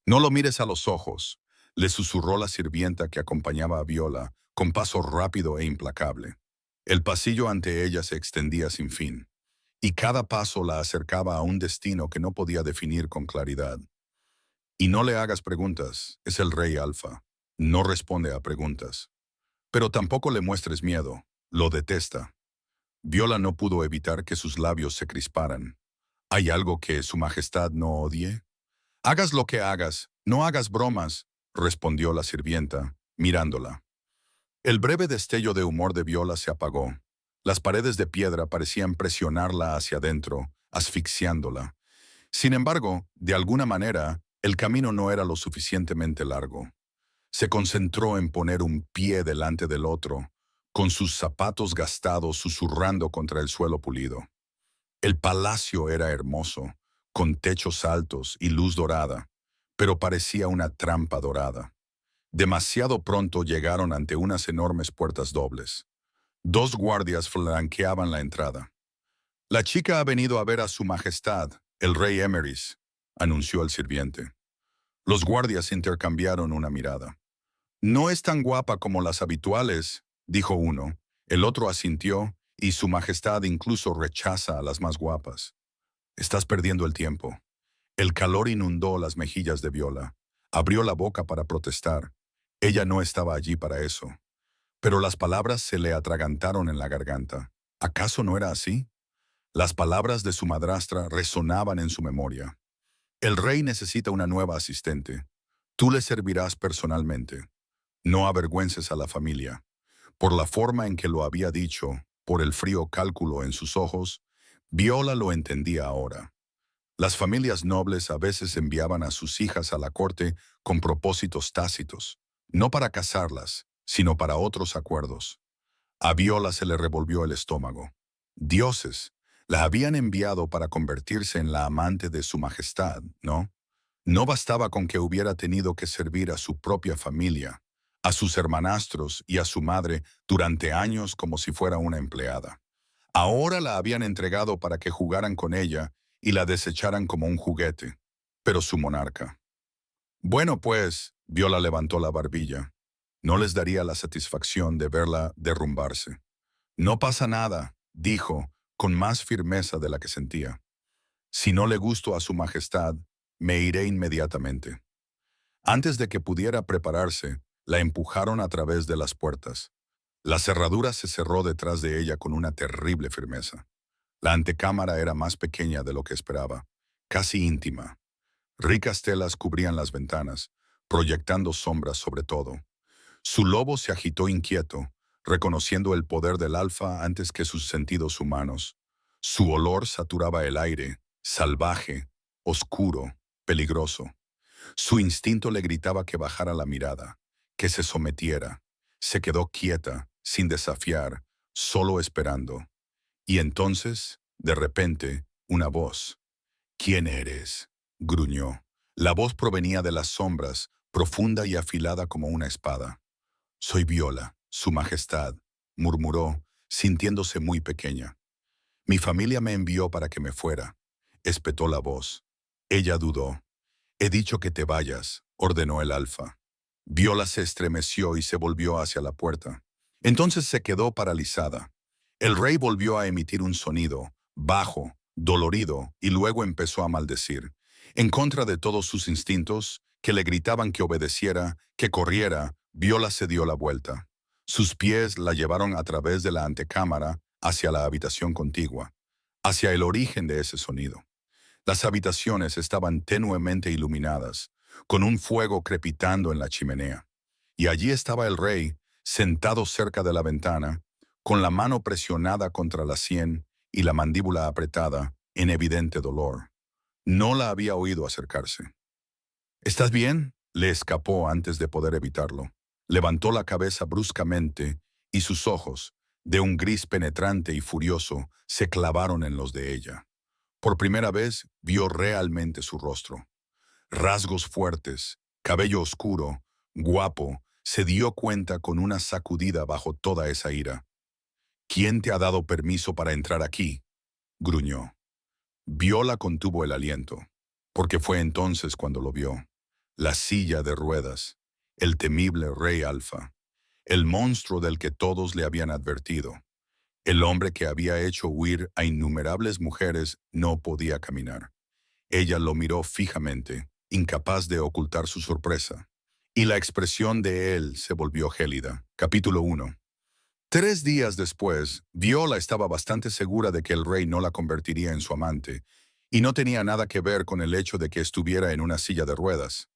No lo mires a los ojos, le susurró la sirvienta que acompañaba a Viola, con paso rápido e implacable. El pasillo ante ella se extendía sin fin, y cada paso la acercaba a un destino que no podía definir con claridad. Y no le hagas preguntas, es el rey Alfa. No responde a preguntas. Pero tampoco le muestres miedo, lo detesta. Viola no pudo evitar que sus labios se crisparan. ¿Hay algo que su majestad no odie? Hagas lo que hagas, no hagas bromas, respondió la sirvienta, mirándola. El breve destello de humor de Viola se apagó. Las paredes de piedra parecían presionarla hacia adentro, asfixiándola. Sin embargo, de alguna manera, el camino no era lo suficientemente largo. Se concentró en poner un pie delante del otro, con sus zapatos gastados susurrando contra el suelo pulido. El palacio era hermoso, con techos altos y luz dorada, pero parecía una trampa dorada. Demasiado pronto llegaron ante unas enormes puertas dobles. Dos guardias flanqueaban la entrada. «La chica ha venido a ver a su majestad, el rey Emeris», anunció el sirviente. Los guardias intercambiaron una mirada. «No es tan guapa como las habituales», dijo uno. El otro asintió, y su majestad incluso rechaza a las más guapas. «Estás perdiendo el tiempo». El calor inundó las mejillas de Viola. Abrió la boca para protestar. Ella no estaba allí para eso. Pero las palabras se le atragantaron en la garganta. ¿Acaso no era así? Las palabras de su madrastra resonaban en su memoria. «El rey necesita una nueva asistente. Tú le servirás personalmente. No avergüences a la familia». Por la forma en que lo había dicho, por el frío cálculo en sus ojos, Viola lo entendía ahora. Las familias nobles a veces enviaban a sus hijas a la corte con propósitos tácitos, no para casarlas, sino para otros acuerdos. A Viola se le revolvió el estómago. Dioses, la habían enviado para convertirse en la amante de su majestad, ¿no? No bastaba con que hubiera tenido que servir a su propia familia, a sus hermanastros y a su madre durante años como si fuera una empleada. Ahora la habían entregado para que jugaran con ella y la desecharan como un juguete. Pero su monarca. Bueno, pues, Viola levantó la barbilla. No les daría la satisfacción de verla derrumbarse. «No pasa nada», dijo, con más firmeza de la que sentía. «Si no le gusto a su majestad, me iré inmediatamente». Antes de que pudiera prepararse, la empujaron a través de las puertas. La cerradura se cerró detrás de ella con una terrible firmeza. La antecámara era más pequeña de lo que esperaba, casi íntima. Ricas telas cubrían las ventanas, proyectando sombras sobre todo. Su lobo se agitó inquieto, reconociendo el poder del alfa antes que sus sentidos humanos. Su olor saturaba el aire, salvaje, oscuro, peligroso. Su instinto le gritaba que bajara la mirada, que se sometiera. Se quedó quieta, sin desafiar, solo esperando. Y entonces, de repente, una voz. «¿Quién eres?», gruñó. La voz provenía de las sombras, profunda y afilada como una espada. «Soy Viola, su majestad», murmuró, sintiéndose muy pequeña. «Mi familia me envió para que me fuera», espetó la voz. Ella dudó. «He dicho que te vayas», ordenó el alfa. Viola se estremeció y se volvió hacia la puerta. Entonces se quedó paralizada. El rey volvió a emitir un sonido, bajo, dolorido, y luego empezó a maldecir. En contra de todos sus instintos, que le gritaban que obedeciera, que corriera, Viola se dio la vuelta. Sus pies la llevaron a través de la antecámara hacia la habitación contigua, hacia el origen de ese sonido. Las habitaciones estaban tenuemente iluminadas, con un fuego crepitando en la chimenea. Y allí estaba el rey, sentado cerca de la ventana, con la mano presionada contra la sien y la mandíbula apretada, en evidente dolor. No la había oído acercarse. «¿Estás bien?», le escapó antes de poder evitarlo. Levantó la cabeza bruscamente y sus ojos, de un gris penetrante y furioso, se clavaron en los de ella. Por primera vez vio realmente su rostro. Rasgos fuertes, cabello oscuro, guapo, se dio cuenta con una sacudida bajo toda esa ira. «¿Quién te ha dado permiso para entrar aquí?», gruñó. Viola contuvo el aliento, porque fue entonces cuando lo vio. la silla de ruedas, el temible rey Alfa, el monstruo del que todos le habían advertido. El hombre que había hecho huir a innumerables mujeres no podía caminar. Ella lo miró fijamente, incapaz de ocultar su sorpresa. Y la expresión de él se volvió gélida. Capítulo 1. 3 días después, Viola estaba bastante segura de que el rey no la convertiría en su amante, y no tenía nada que ver con el hecho de que estuviera en una silla de ruedas.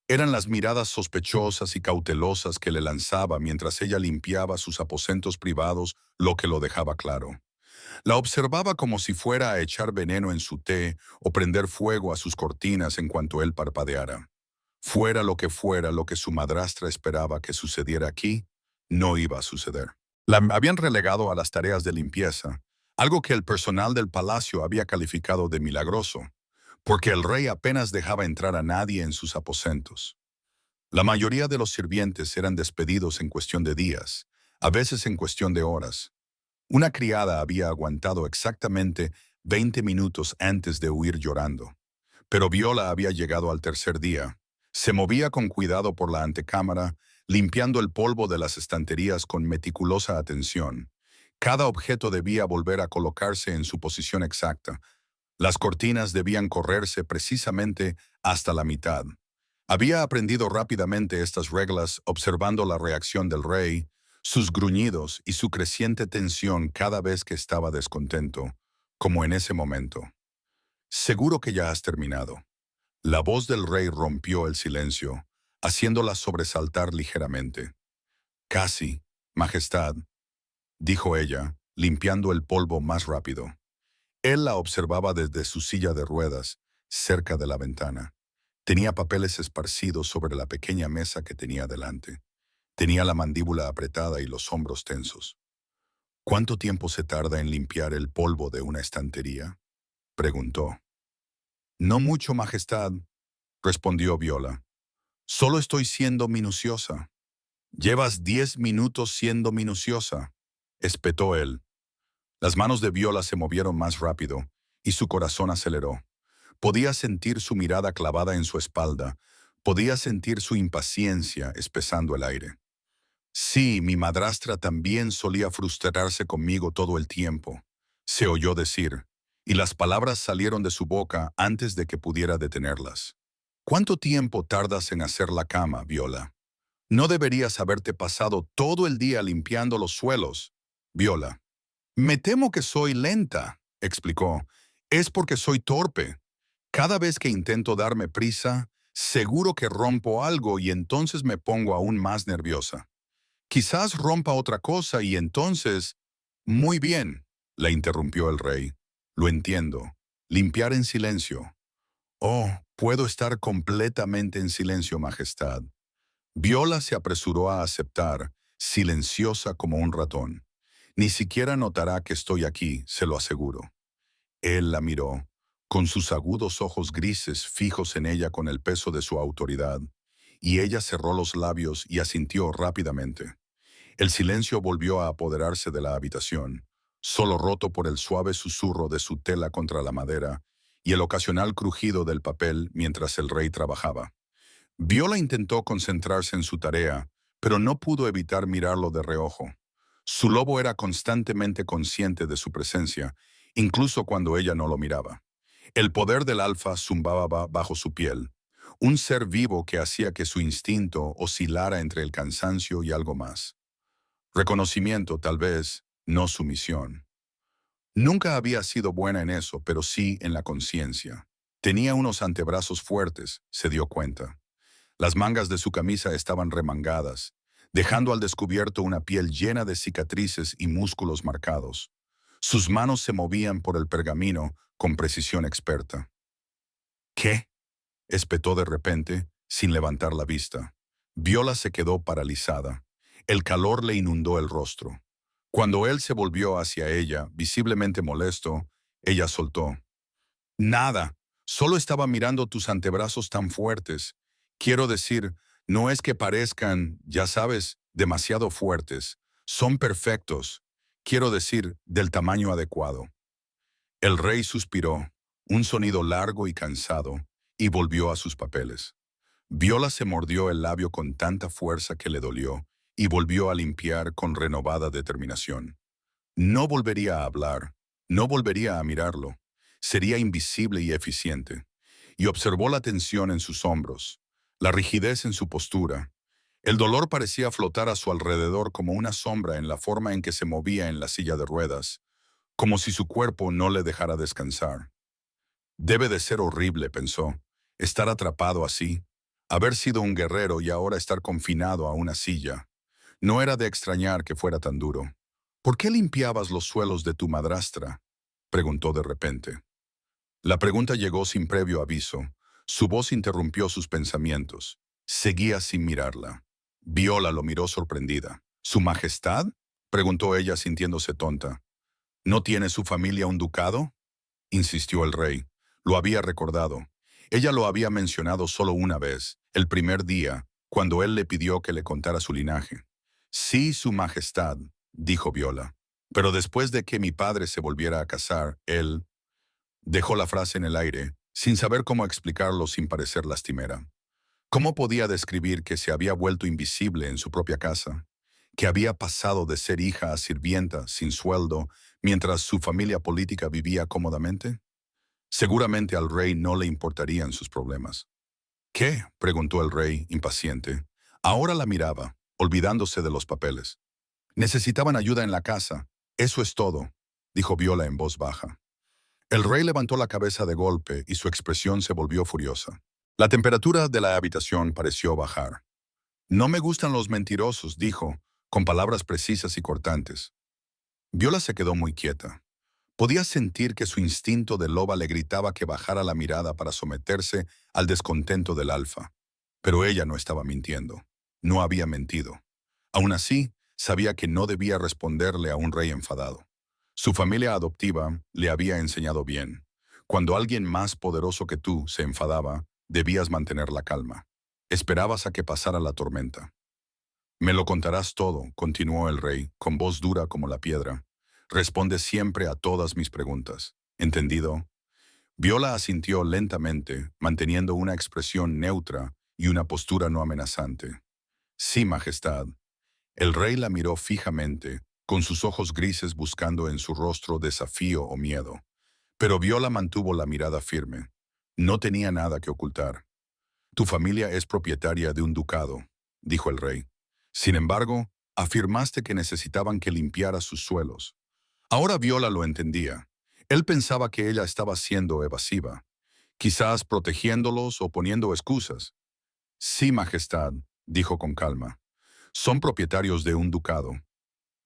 Eran las miradas sospechosas y cautelosas que le lanzaba mientras ella limpiaba sus aposentos privados lo que lo dejaba claro. La observaba como si fuera a echar veneno en su té o prender fuego a sus cortinas en cuanto él parpadeara. Fuera lo que su madrastra esperaba que sucediera aquí, no iba a suceder. La habían relegado a las tareas de limpieza, algo que el personal del palacio había calificado de milagroso, porque el rey apenas dejaba entrar a nadie en sus aposentos. La mayoría de los sirvientes eran despedidos en cuestión de días, a veces en cuestión de horas. Una criada había aguantado exactamente 20 minutos antes de huir llorando. Pero Viola había llegado al tercer día. Se movía con cuidado por la antecámara, limpiando el polvo de las estanterías con meticulosa atención. Cada objeto debía volver a colocarse en su posición exacta. Las cortinas debían correrse precisamente hasta la mitad. Había aprendido rápidamente estas reglas observando la reacción del rey, sus gruñidos y su creciente tensión cada vez que estaba descontento, como en ese momento. Seguro que ya has terminado. La voz del rey rompió el silencio, haciéndola sobresaltar ligeramente. Casi, Majestad, dijo ella, limpiando el polvo más rápido. Él la observaba desde su silla de ruedas, cerca de la ventana. Tenía papeles esparcidos sobre la pequeña mesa que tenía delante. Tenía la mandíbula apretada y los hombros tensos. ¿Cuánto tiempo se tarda en limpiar el polvo de una estantería?, preguntó. No mucho, Majestad, respondió Viola. Solo estoy siendo minuciosa. Llevas 10 minutos siendo minuciosa, espetó él. Las manos de Viola se movieron más rápido y su corazón aceleró. Podía sentir su mirada clavada en su espalda. Podía sentir su impaciencia espesando el aire. Sí, mi madrastra también solía frustrarse conmigo todo el tiempo, se oyó decir, y las palabras salieron de su boca antes de que pudiera detenerlas. ¿Cuánto tiempo tardas en hacer la cama, Viola? No deberías haberte pasado todo el día limpiando los suelos, Viola. Me temo que soy lenta, explicó. Es porque soy torpe. Cada vez que intento darme prisa, seguro que rompo algo y entonces me pongo aún más nerviosa. Quizás rompa otra cosa y entonces... Muy bien, la interrumpió el rey. Lo entiendo. Limpiar en silencio. Oh, puedo estar completamente en silencio, Majestad. Viola se apresuró a aceptar, silenciosa como un ratón. Ni siquiera notará que estoy aquí, se lo aseguro. Él la miró, con sus agudos ojos grises fijos en ella con el peso de su autoridad, y ella cerró los labios y asintió rápidamente. El silencio volvió a apoderarse de la habitación, solo roto por el suave susurro de su tela contra la madera y el ocasional crujido del papel mientras el rey trabajaba. Viola intentó concentrarse en su tarea, pero no pudo evitar mirarlo de reojo. Su lobo era constantemente consciente de su presencia, incluso cuando ella no lo miraba. El poder del alfa zumbaba bajo su piel, un ser vivo que hacía que su instinto oscilara entre el cansancio y algo más. Reconocimiento, tal vez, no sumisión. Nunca había sido buena en eso, pero sí en la conciencia. Tenía unos antebrazos fuertes, se dio cuenta. Las mangas de su camisa estaban remangadas, dejando al descubierto una piel llena de cicatrices y músculos marcados. Sus manos se movían por el pergamino con precisión experta. ¿Qué?, espetó de repente, sin levantar la vista. Viola se quedó paralizada. El calor le inundó el rostro. Cuando él se volvió hacia ella, visiblemente molesto, ella soltó. Nada, solo estaba mirando tus antebrazos tan fuertes. Quiero decir, no es que parezcan, ya sabes, demasiado fuertes. Son perfectos. Quiero decir, del tamaño adecuado. El rey suspiró, un sonido largo y cansado, y volvió a sus papeles. Viola se mordió el labio con tanta fuerza que le dolió y volvió a limpiar con renovada determinación. No volvería a hablar, no volvería a mirarlo. Sería invisible y eficiente. Y observó la tensión en sus hombros, la rigidez en su postura. El dolor parecía flotar a su alrededor como una sombra en la forma en que se movía en la silla de ruedas, como si su cuerpo no le dejara descansar. Debe de ser horrible, pensó, estar atrapado así, haber sido un guerrero y ahora estar confinado a una silla. No era de extrañar que fuera tan duro. ¿Por qué limpiabas los suelos de tu madrastra?, preguntó de repente. La pregunta llegó sin previo aviso. Su voz interrumpió sus pensamientos. Seguía sin mirarla. Viola lo miró sorprendida. ¿Su majestad?, preguntó ella sintiéndose tonta. ¿No tiene su familia un ducado?, insistió el rey. Lo había recordado. Ella lo había mencionado solo una vez, el primer día, cuando él le pidió que le contara su linaje. Sí, su majestad, dijo Viola. Pero después de que mi padre se volviera a casar, él dejó la frase en el aire, sin saber cómo explicarlo sin parecer lastimera. ¿Cómo podía describir que se había vuelto invisible en su propia casa? Que había pasado de ser hija a sirvienta, sin sueldo, mientras su familia política vivía cómodamente? Seguramente al rey no le importarían sus problemas. ¿Qué?, preguntó el rey, impaciente. Ahora la miraba, olvidándose de los papeles. Necesitaban ayuda en la casa. Eso es todo, dijo Viola en voz baja. El rey levantó la cabeza de golpe y su expresión se volvió furiosa. La temperatura de la habitación pareció bajar. No me gustan los mentirosos, dijo, con palabras precisas y cortantes. Viola se quedó muy quieta. Podía sentir que su instinto de loba le gritaba que bajara la mirada para someterse al descontento del alfa. Pero ella no estaba mintiendo. No había mentido. Aún así, sabía que no debía responderle a un rey enfadado. Su familia adoptiva le había enseñado bien. Cuando alguien más poderoso que tú se enfadaba, debías mantener la calma. Esperabas a que pasara la tormenta. Me lo contarás todo, continuó el rey, con voz dura como la piedra. Responde siempre a todas mis preguntas. ¿Entendido? Viola asintió lentamente, manteniendo una expresión neutra y una postura no amenazante. Sí, majestad. El rey la miró fijamente, con sus ojos grises buscando en su rostro desafío o miedo. Pero Viola mantuvo la mirada firme. No tenía nada que ocultar. Tu familia es propietaria de un ducado, dijo el rey. Sin embargo, afirmaste que necesitaban que limpiara sus suelos. Ahora Viola lo entendía. Él pensaba que ella estaba siendo evasiva, quizás protegiéndolos o poniendo excusas. Sí, majestad, dijo con calma. Son propietarios de un ducado.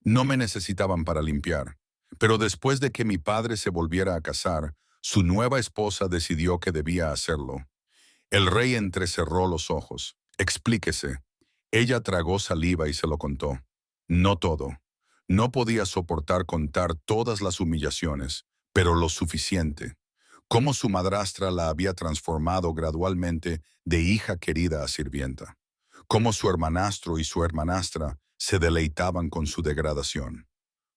No me necesitaban para limpiar, pero después de que mi padre se volviera a casar, su nueva esposa decidió que debía hacerlo. El rey entrecerró los ojos. Explíquese. Ella tragó saliva y se lo contó. No todo. No podía soportar contar todas las humillaciones, pero lo suficiente. Cómo su madrastra la había transformado gradualmente de hija querida a sirvienta. Cómo su hermanastro y su hermanastra se deleitaban con su degradación.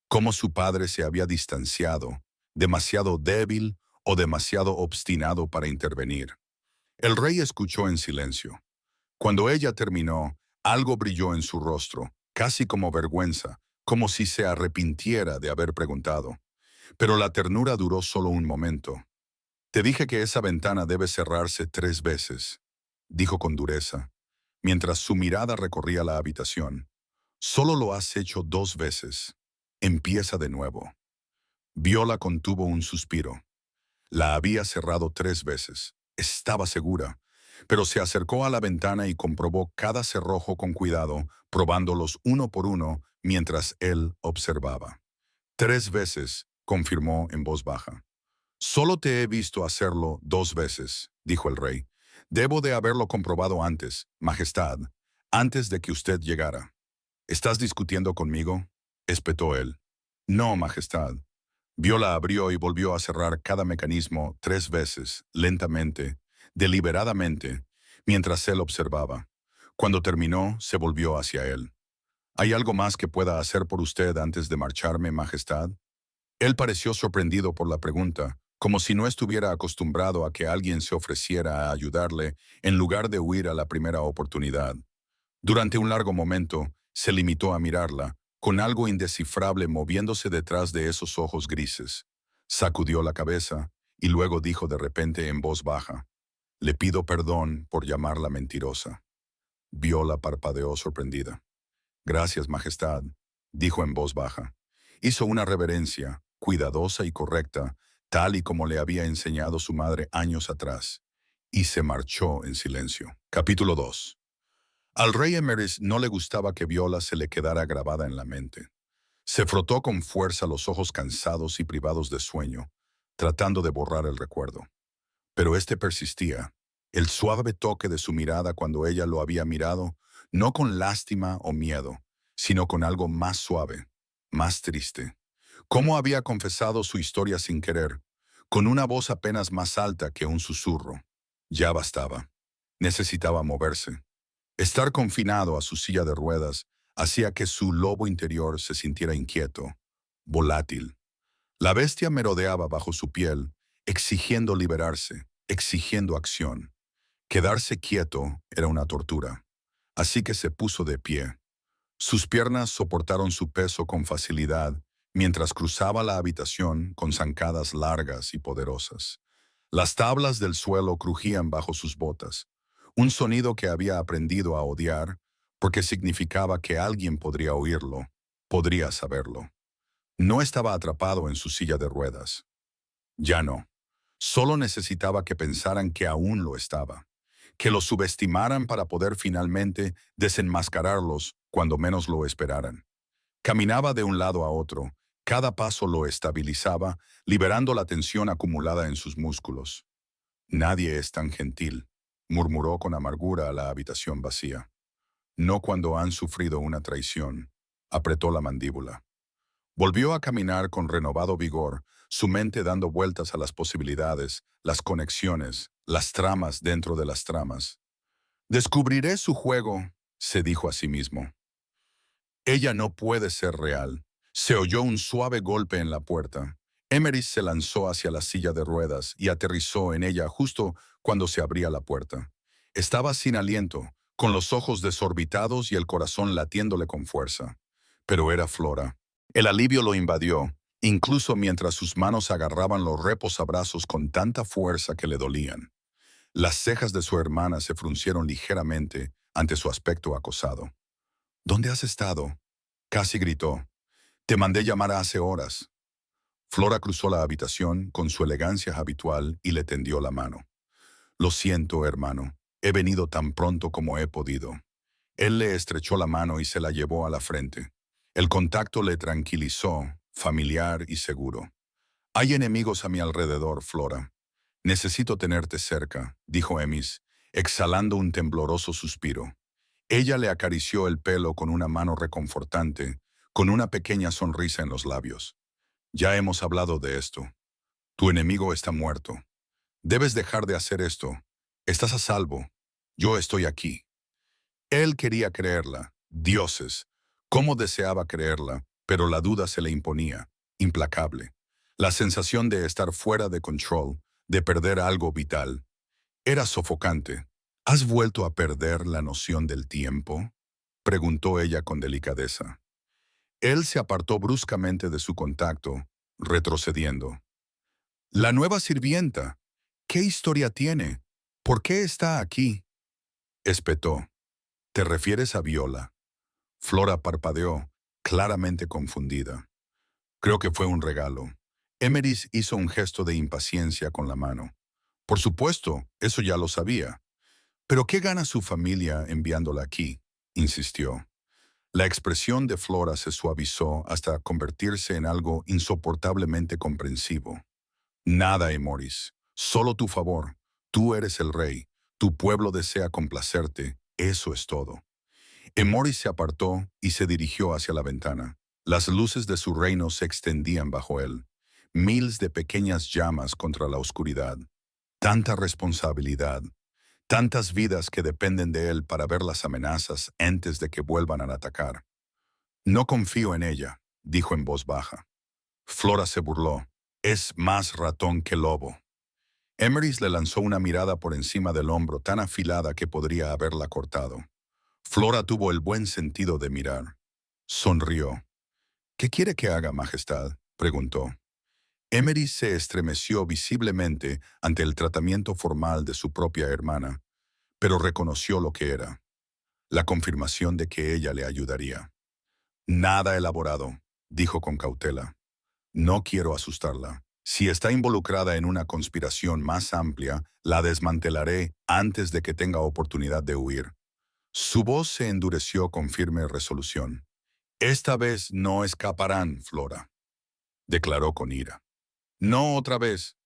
Cómo su padre se había distanciado, demasiado débil o demasiado obstinado para intervenir. El rey escuchó en silencio. Cuando ella terminó, algo brilló en su rostro, casi como vergüenza, como si se arrepintiera de haber preguntado. Pero la ternura duró solo un momento. Te dije que esa ventana debe cerrarse 3 veces, dijo con dureza, mientras su mirada recorría la habitación. Solo lo has hecho 2 veces. Empieza de nuevo. Viola contuvo un suspiro. La había cerrado 3 veces. Estaba segura, pero se acercó a la ventana y comprobó cada cerrojo con cuidado, probándolos uno por uno mientras él observaba. 3 veces, confirmó en voz baja. Solo te he visto hacerlo 2 veces, dijo el rey. Debo de haberlo comprobado antes, majestad, antes de que usted llegara. ¿Estás discutiendo conmigo?, espetó él. No, majestad. Viola abrió y volvió a cerrar cada mecanismo 3 veces, lentamente, deliberadamente, mientras él observaba. Cuando terminó, se volvió hacia él. ¿Hay algo más que pueda hacer por usted antes de marcharme, majestad? Él pareció sorprendido por la pregunta, como si no estuviera acostumbrado a que alguien se ofreciera a ayudarle en lugar de huir a la primera oportunidad. Durante un largo momento, se limitó a mirarla, con algo indescifrable moviéndose detrás de esos ojos grises. Sacudió la cabeza y luego dijo de repente en voz baja, «Le pido perdón por llamarla mentirosa». Viola parpadeó sorprendida. «Gracias, Majestad», dijo en voz baja. Hizo una reverencia, cuidadosa y correcta, tal y como le había enseñado su madre años atrás, y se marchó en silencio. Capítulo 2. Al rey Emeris no le gustaba que Viola se le quedara grabada en la mente. Se frotó con fuerza los ojos cansados y privados de sueño, tratando de borrar el recuerdo. Pero este persistía. El suave toque de su mirada cuando ella lo había mirado, no con lástima o miedo, sino con algo más suave, más triste. Cómo había confesado su historia sin querer, con una voz apenas más alta que un susurro. Ya bastaba. Necesitaba moverse. Estar confinado a su silla de ruedas hacía que su lobo interior se sintiera inquieto, volátil. La bestia merodeaba bajo su piel, exigiendo liberarse, exigiendo acción. Quedarse quieto era una tortura. Así que se puso de pie. Sus piernas soportaron su peso con facilidad mientras cruzaba la habitación con zancadas largas y poderosas. Las tablas del suelo crujían bajo sus botas, un sonido que había aprendido a odiar porque significaba que alguien podría oírlo, podría saberlo. No estaba atrapado en su silla de ruedas. Ya no. Solo necesitaba que pensaran que aún lo estaba, que lo subestimaran para poder finalmente desenmascararlos cuando menos lo esperaran. Caminaba de un lado a otro, cada paso lo estabilizaba, liberando la tensión acumulada en sus músculos. «Nadie es tan gentil», murmuró con amargura a la habitación vacía. «No cuando han sufrido una traición», apretó la mandíbula. Volvió a caminar con renovado vigor, su mente dando vueltas a las posibilidades, las conexiones, las tramas dentro de las tramas. «Descubriré su juego», se dijo a sí mismo. «Ella no puede ser real». Se oyó un suave golpe en la puerta. Emeris se lanzó hacia la silla de ruedas y aterrizó en ella justo cuando se abría la puerta. Estaba sin aliento, con los ojos desorbitados y el corazón latiéndole con fuerza. Pero era Flora. El alivio lo invadió, incluso mientras sus manos agarraban los reposabrazos con tanta fuerza que le dolían. Las cejas de su hermana se fruncieron ligeramente ante su aspecto acosado. «¿Dónde has estado?», casi gritó. «Te mandé llamar hace horas». Flora cruzó la habitación con su elegancia habitual y le tendió la mano. «Lo siento, hermano. He venido tan pronto como he podido». Él le estrechó la mano y se la llevó a la frente. El contacto le tranquilizó, familiar y seguro. «Hay enemigos a mi alrededor, Flora. Necesito tenerte cerca», dijo Emis, exhalando un tembloroso suspiro. Ella le acarició el pelo con una mano reconfortante, con una pequeña sonrisa en los labios. «Ya hemos hablado de esto. Tu enemigo está muerto. Debes dejar de hacer esto. Estás a salvo. Yo estoy aquí». Él quería creerla. Dioses. Cómo deseaba creerla, pero la duda se le imponía, implacable. La sensación de estar fuera de control, de perder algo vital. Era sofocante. «¿Has vuelto a perder la noción del tiempo?», preguntó ella con delicadeza. Él se apartó bruscamente de su contacto, retrocediendo. «La nueva sirvienta. ¿Qué historia tiene? ¿Por qué está aquí?», espetó. «¿Te refieres a Viola?». Flora parpadeó, claramente confundida. «Creo que fue un regalo». Emeris hizo un gesto de impaciencia con la mano. «Por supuesto, eso ya lo sabía. Pero ¿qué gana su familia enviándola aquí?», insistió. La expresión de Flora se suavizó hasta convertirse en algo insoportablemente comprensivo. «Nada, Emoris. Solo tu favor. Tú eres el rey. Tu pueblo desea complacerte. Eso es todo». Emoris se apartó y se dirigió hacia la ventana. Las luces de su reino se extendían bajo él. Miles de pequeñas llamas contra la oscuridad. Tanta responsabilidad. Tantas vidas que dependen de él para ver las amenazas antes de que vuelvan a atacar. «No confío en ella», dijo en voz baja. Flora se burló. Es más ratón que lobo. Emery le lanzó una mirada por encima del hombro tan afilada que podría haberla cortado. Flora tuvo el buen sentido de mirar. Sonrió. ¿Qué quiere que haga, Majestad?, preguntó. Emery se estremeció visiblemente ante el tratamiento formal de su propia hermana, pero reconoció lo que era, la confirmación de que ella le ayudaría. Nada elaborado, dijo con cautela. No quiero asustarla. Si está involucrada en una conspiración más amplia, la desmantelaré antes de que tenga oportunidad de huir. Su voz se endureció con firme resolución. Esta vez no escaparán, Flora, declaró con ira. No otra vez.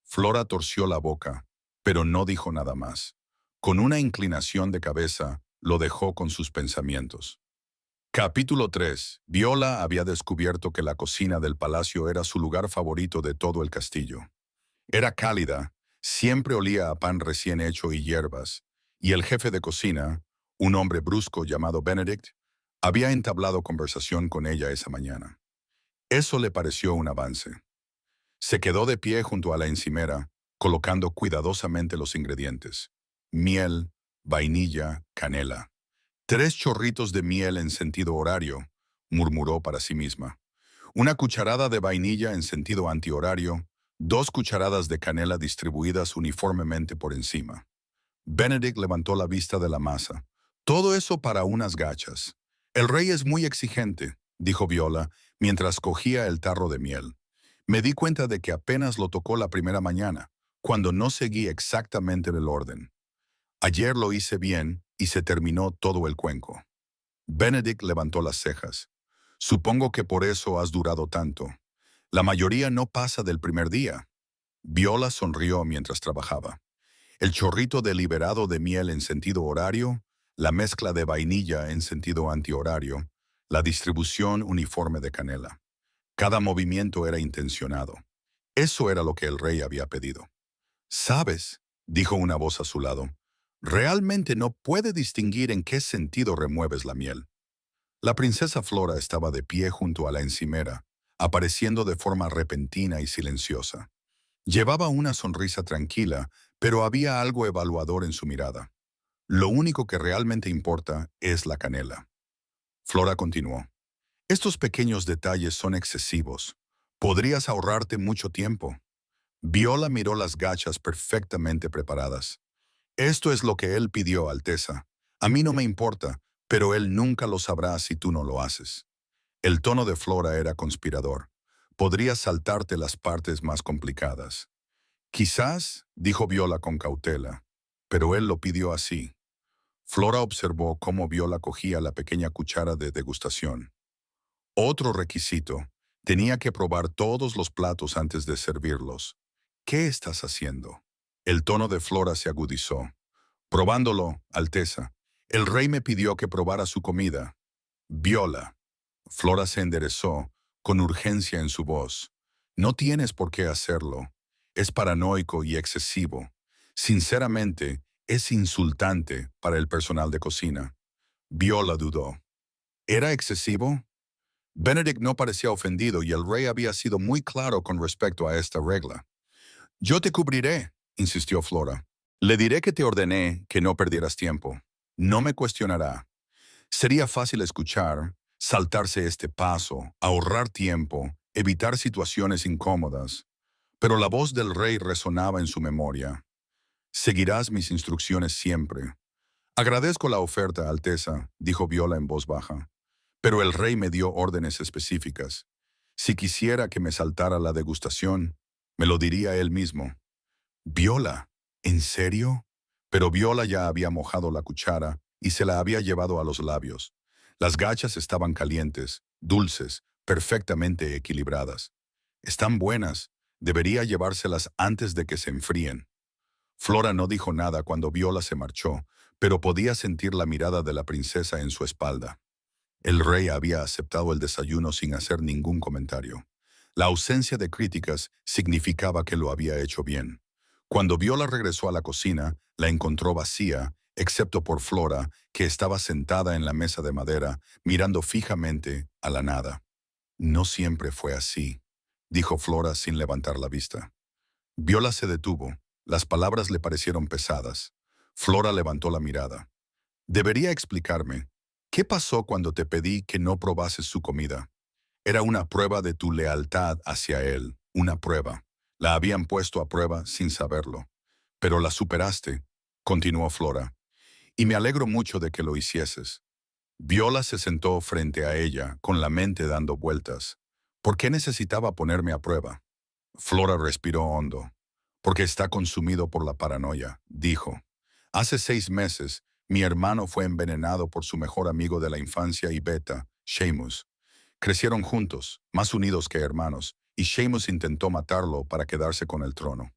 Flora torció la boca, pero no dijo nada más. Con una inclinación de cabeza, lo dejó con sus pensamientos. Capítulo 3. Viola había descubierto que la cocina del palacio era su lugar favorito de todo el castillo. Era cálida, siempre olía a pan recién hecho y hierbas, y el jefe de cocina, un hombre brusco llamado Benedict, había entablado conversación con ella esa mañana. Eso le pareció un avance. Se quedó de pie junto a la encimera, colocando cuidadosamente los ingredientes: miel, vainilla, canela. 3 chorritos de miel en sentido horario, murmuró para sí misma. Una cucharada de vainilla en sentido antihorario, 2 cucharadas de canela distribuidas uniformemente por encima. Benedict levantó la vista de la masa. Todo eso para unas gachas. El rey es muy exigente, dijo Viola, mientras cogía el tarro de miel. Me di cuenta de que apenas lo tocó la primera mañana, cuando no seguí exactamente el orden. Ayer lo hice bien y se terminó todo el cuenco. Benedict levantó las cejas. Supongo que por eso has durado tanto. La mayoría no pasa del primer día. Viola sonrió mientras trabajaba. El chorrito deliberado de miel en sentido horario, la mezcla de vainilla en sentido antihorario, la distribución uniforme de canela. Cada movimiento era intencionado. Eso era lo que el rey había pedido. «¿Sabes?», dijo una voz a su lado. «Realmente no puede distinguir en qué sentido remueves la miel». La princesa Flora estaba de pie junto a la encimera, apareciendo de forma repentina y silenciosa. Llevaba una sonrisa tranquila, pero había algo evaluador en su mirada. Lo único que realmente importa es la canela. Flora continuó. Estos pequeños detalles son excesivos. Podrías ahorrarte mucho tiempo. Viola miró las gachas perfectamente preparadas. Esto es lo que él pidió, Alteza. A mí no me importa, pero él nunca lo sabrá si tú no lo haces. El tono de Flora era conspirador. Podrías saltarte las partes más complicadas. Quizás, dijo Viola con cautela, pero él lo pidió así. Flora observó cómo Viola cogía la pequeña cuchara de degustación. Otro requisito: tenía que probar todos los platos antes de servirlos. ¿Qué estás haciendo? El tono de Flora se agudizó. Probándolo, Alteza. El rey me pidió que probara su comida. Viola. Flora se enderezó, con urgencia en su voz. No tienes por qué hacerlo. Es paranoico y excesivo. Sinceramente, es insultante para el personal de cocina. Viola dudó. ¿Era excesivo? Benedict no parecía ofendido y el rey había sido muy claro con respecto a esta regla. «Yo te cubriré», insistió Flora. «Le diré que te ordené que no perdieras tiempo. No me cuestionará. Sería fácil escuchar, saltarse este paso, ahorrar tiempo, evitar situaciones incómodas. Pero la voz del rey resonaba en su memoria. «Seguirás mis instrucciones siempre». «Agradezco la oferta, Alteza», dijo Viola en voz baja. «Pero el rey me dio órdenes específicas. Si quisiera que me saltara la degustación, me lo diría él mismo». «Viola, ¿en serio?». Pero Viola ya había mojado la cuchara y se la había llevado a los labios. Las gachas estaban calientes, dulces, perfectamente equilibradas. «Están buenas. Debería llevárselas antes de que se enfríen». Flora no dijo nada cuando Viola se marchó, pero podía sentir la mirada de la princesa en su espalda. El rey había aceptado el desayuno sin hacer ningún comentario. La ausencia de críticas significaba que lo había hecho bien. Cuando Viola regresó a la cocina, la encontró vacía, excepto por Flora, que estaba sentada en la mesa de madera, mirando fijamente a la nada. «No siempre fue así», dijo Flora sin levantar la vista. Viola se detuvo. Las palabras le parecieron pesadas. Flora levantó la mirada. Debería explicarme. ¿Qué pasó cuando te pedí que no probases su comida? Era una prueba de tu lealtad hacia él, una prueba. La habían puesto a prueba sin saberlo. Pero la superaste, continuó Flora, y me alegro mucho de que lo hicieses. Viola se sentó frente a ella, con la mente dando vueltas. ¿Por qué necesitaba ponerme a prueba? Flora respiró hondo. Porque está consumido por la paranoia, dijo. Hace 6 meses, mi hermano fue envenenado por su mejor amigo de la infancia y beta, Seamus. Crecieron juntos, más unidos que hermanos, y Seamus intentó matarlo para quedarse con el trono.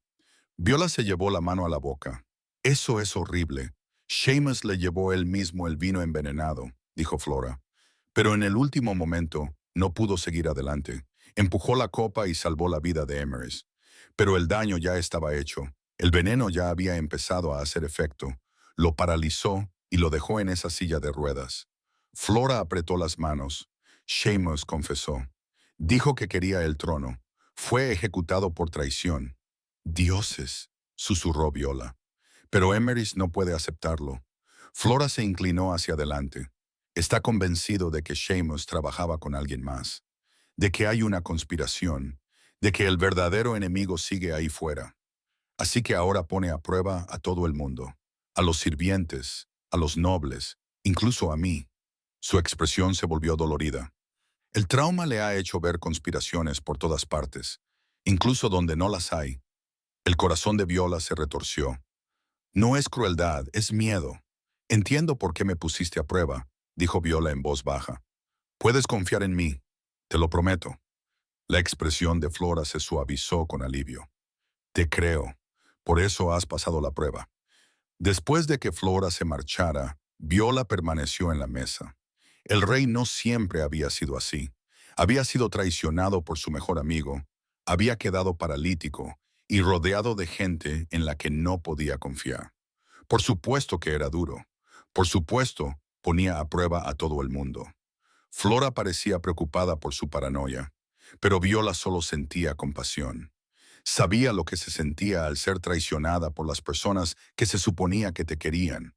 Viola se llevó la mano a la boca. Eso es horrible. Seamus le llevó él mismo el vino envenenado, dijo Flora. Pero en el último momento no pudo seguir adelante. Empujó la copa y salvó la vida de Emerys. Pero el daño ya estaba hecho. El veneno ya había empezado a hacer efecto. Lo paralizó y lo dejó en esa silla de ruedas. Flora apretó las manos. Seamus confesó. Dijo que quería el trono. Fue ejecutado por traición. Dioses, susurró Viola. Pero Emerys no puede aceptarlo. Flora se inclinó hacia adelante. Está convencido de que Seamus trabajaba con alguien más, de que hay una conspiración, de que el verdadero enemigo sigue ahí fuera. Así que ahora pone a prueba a todo el mundo, a los sirvientes, a los nobles, incluso a mí. Su expresión se volvió dolorida. El trauma le ha hecho ver conspiraciones por todas partes, incluso donde no las hay. El corazón de Viola se retorció. No es crueldad, es miedo. Entiendo por qué me pusiste a prueba, dijo Viola en voz baja. Puedes confiar en mí, te lo prometo. La expresión de Flora se suavizó con alivio. Te creo, por eso has pasado la prueba. Después de que Flora se marchara, Viola permaneció en la mesa. El rey no siempre había sido así. Había sido traicionado por su mejor amigo, había quedado paralítico y rodeado de gente en la que no podía confiar. Por supuesto que era duro. Por supuesto, ponía a prueba a todo el mundo. Flora parecía preocupada por su paranoia, pero Viola solo sentía compasión. Sabía lo que se sentía al ser traicionada por las personas que se suponía que te querían.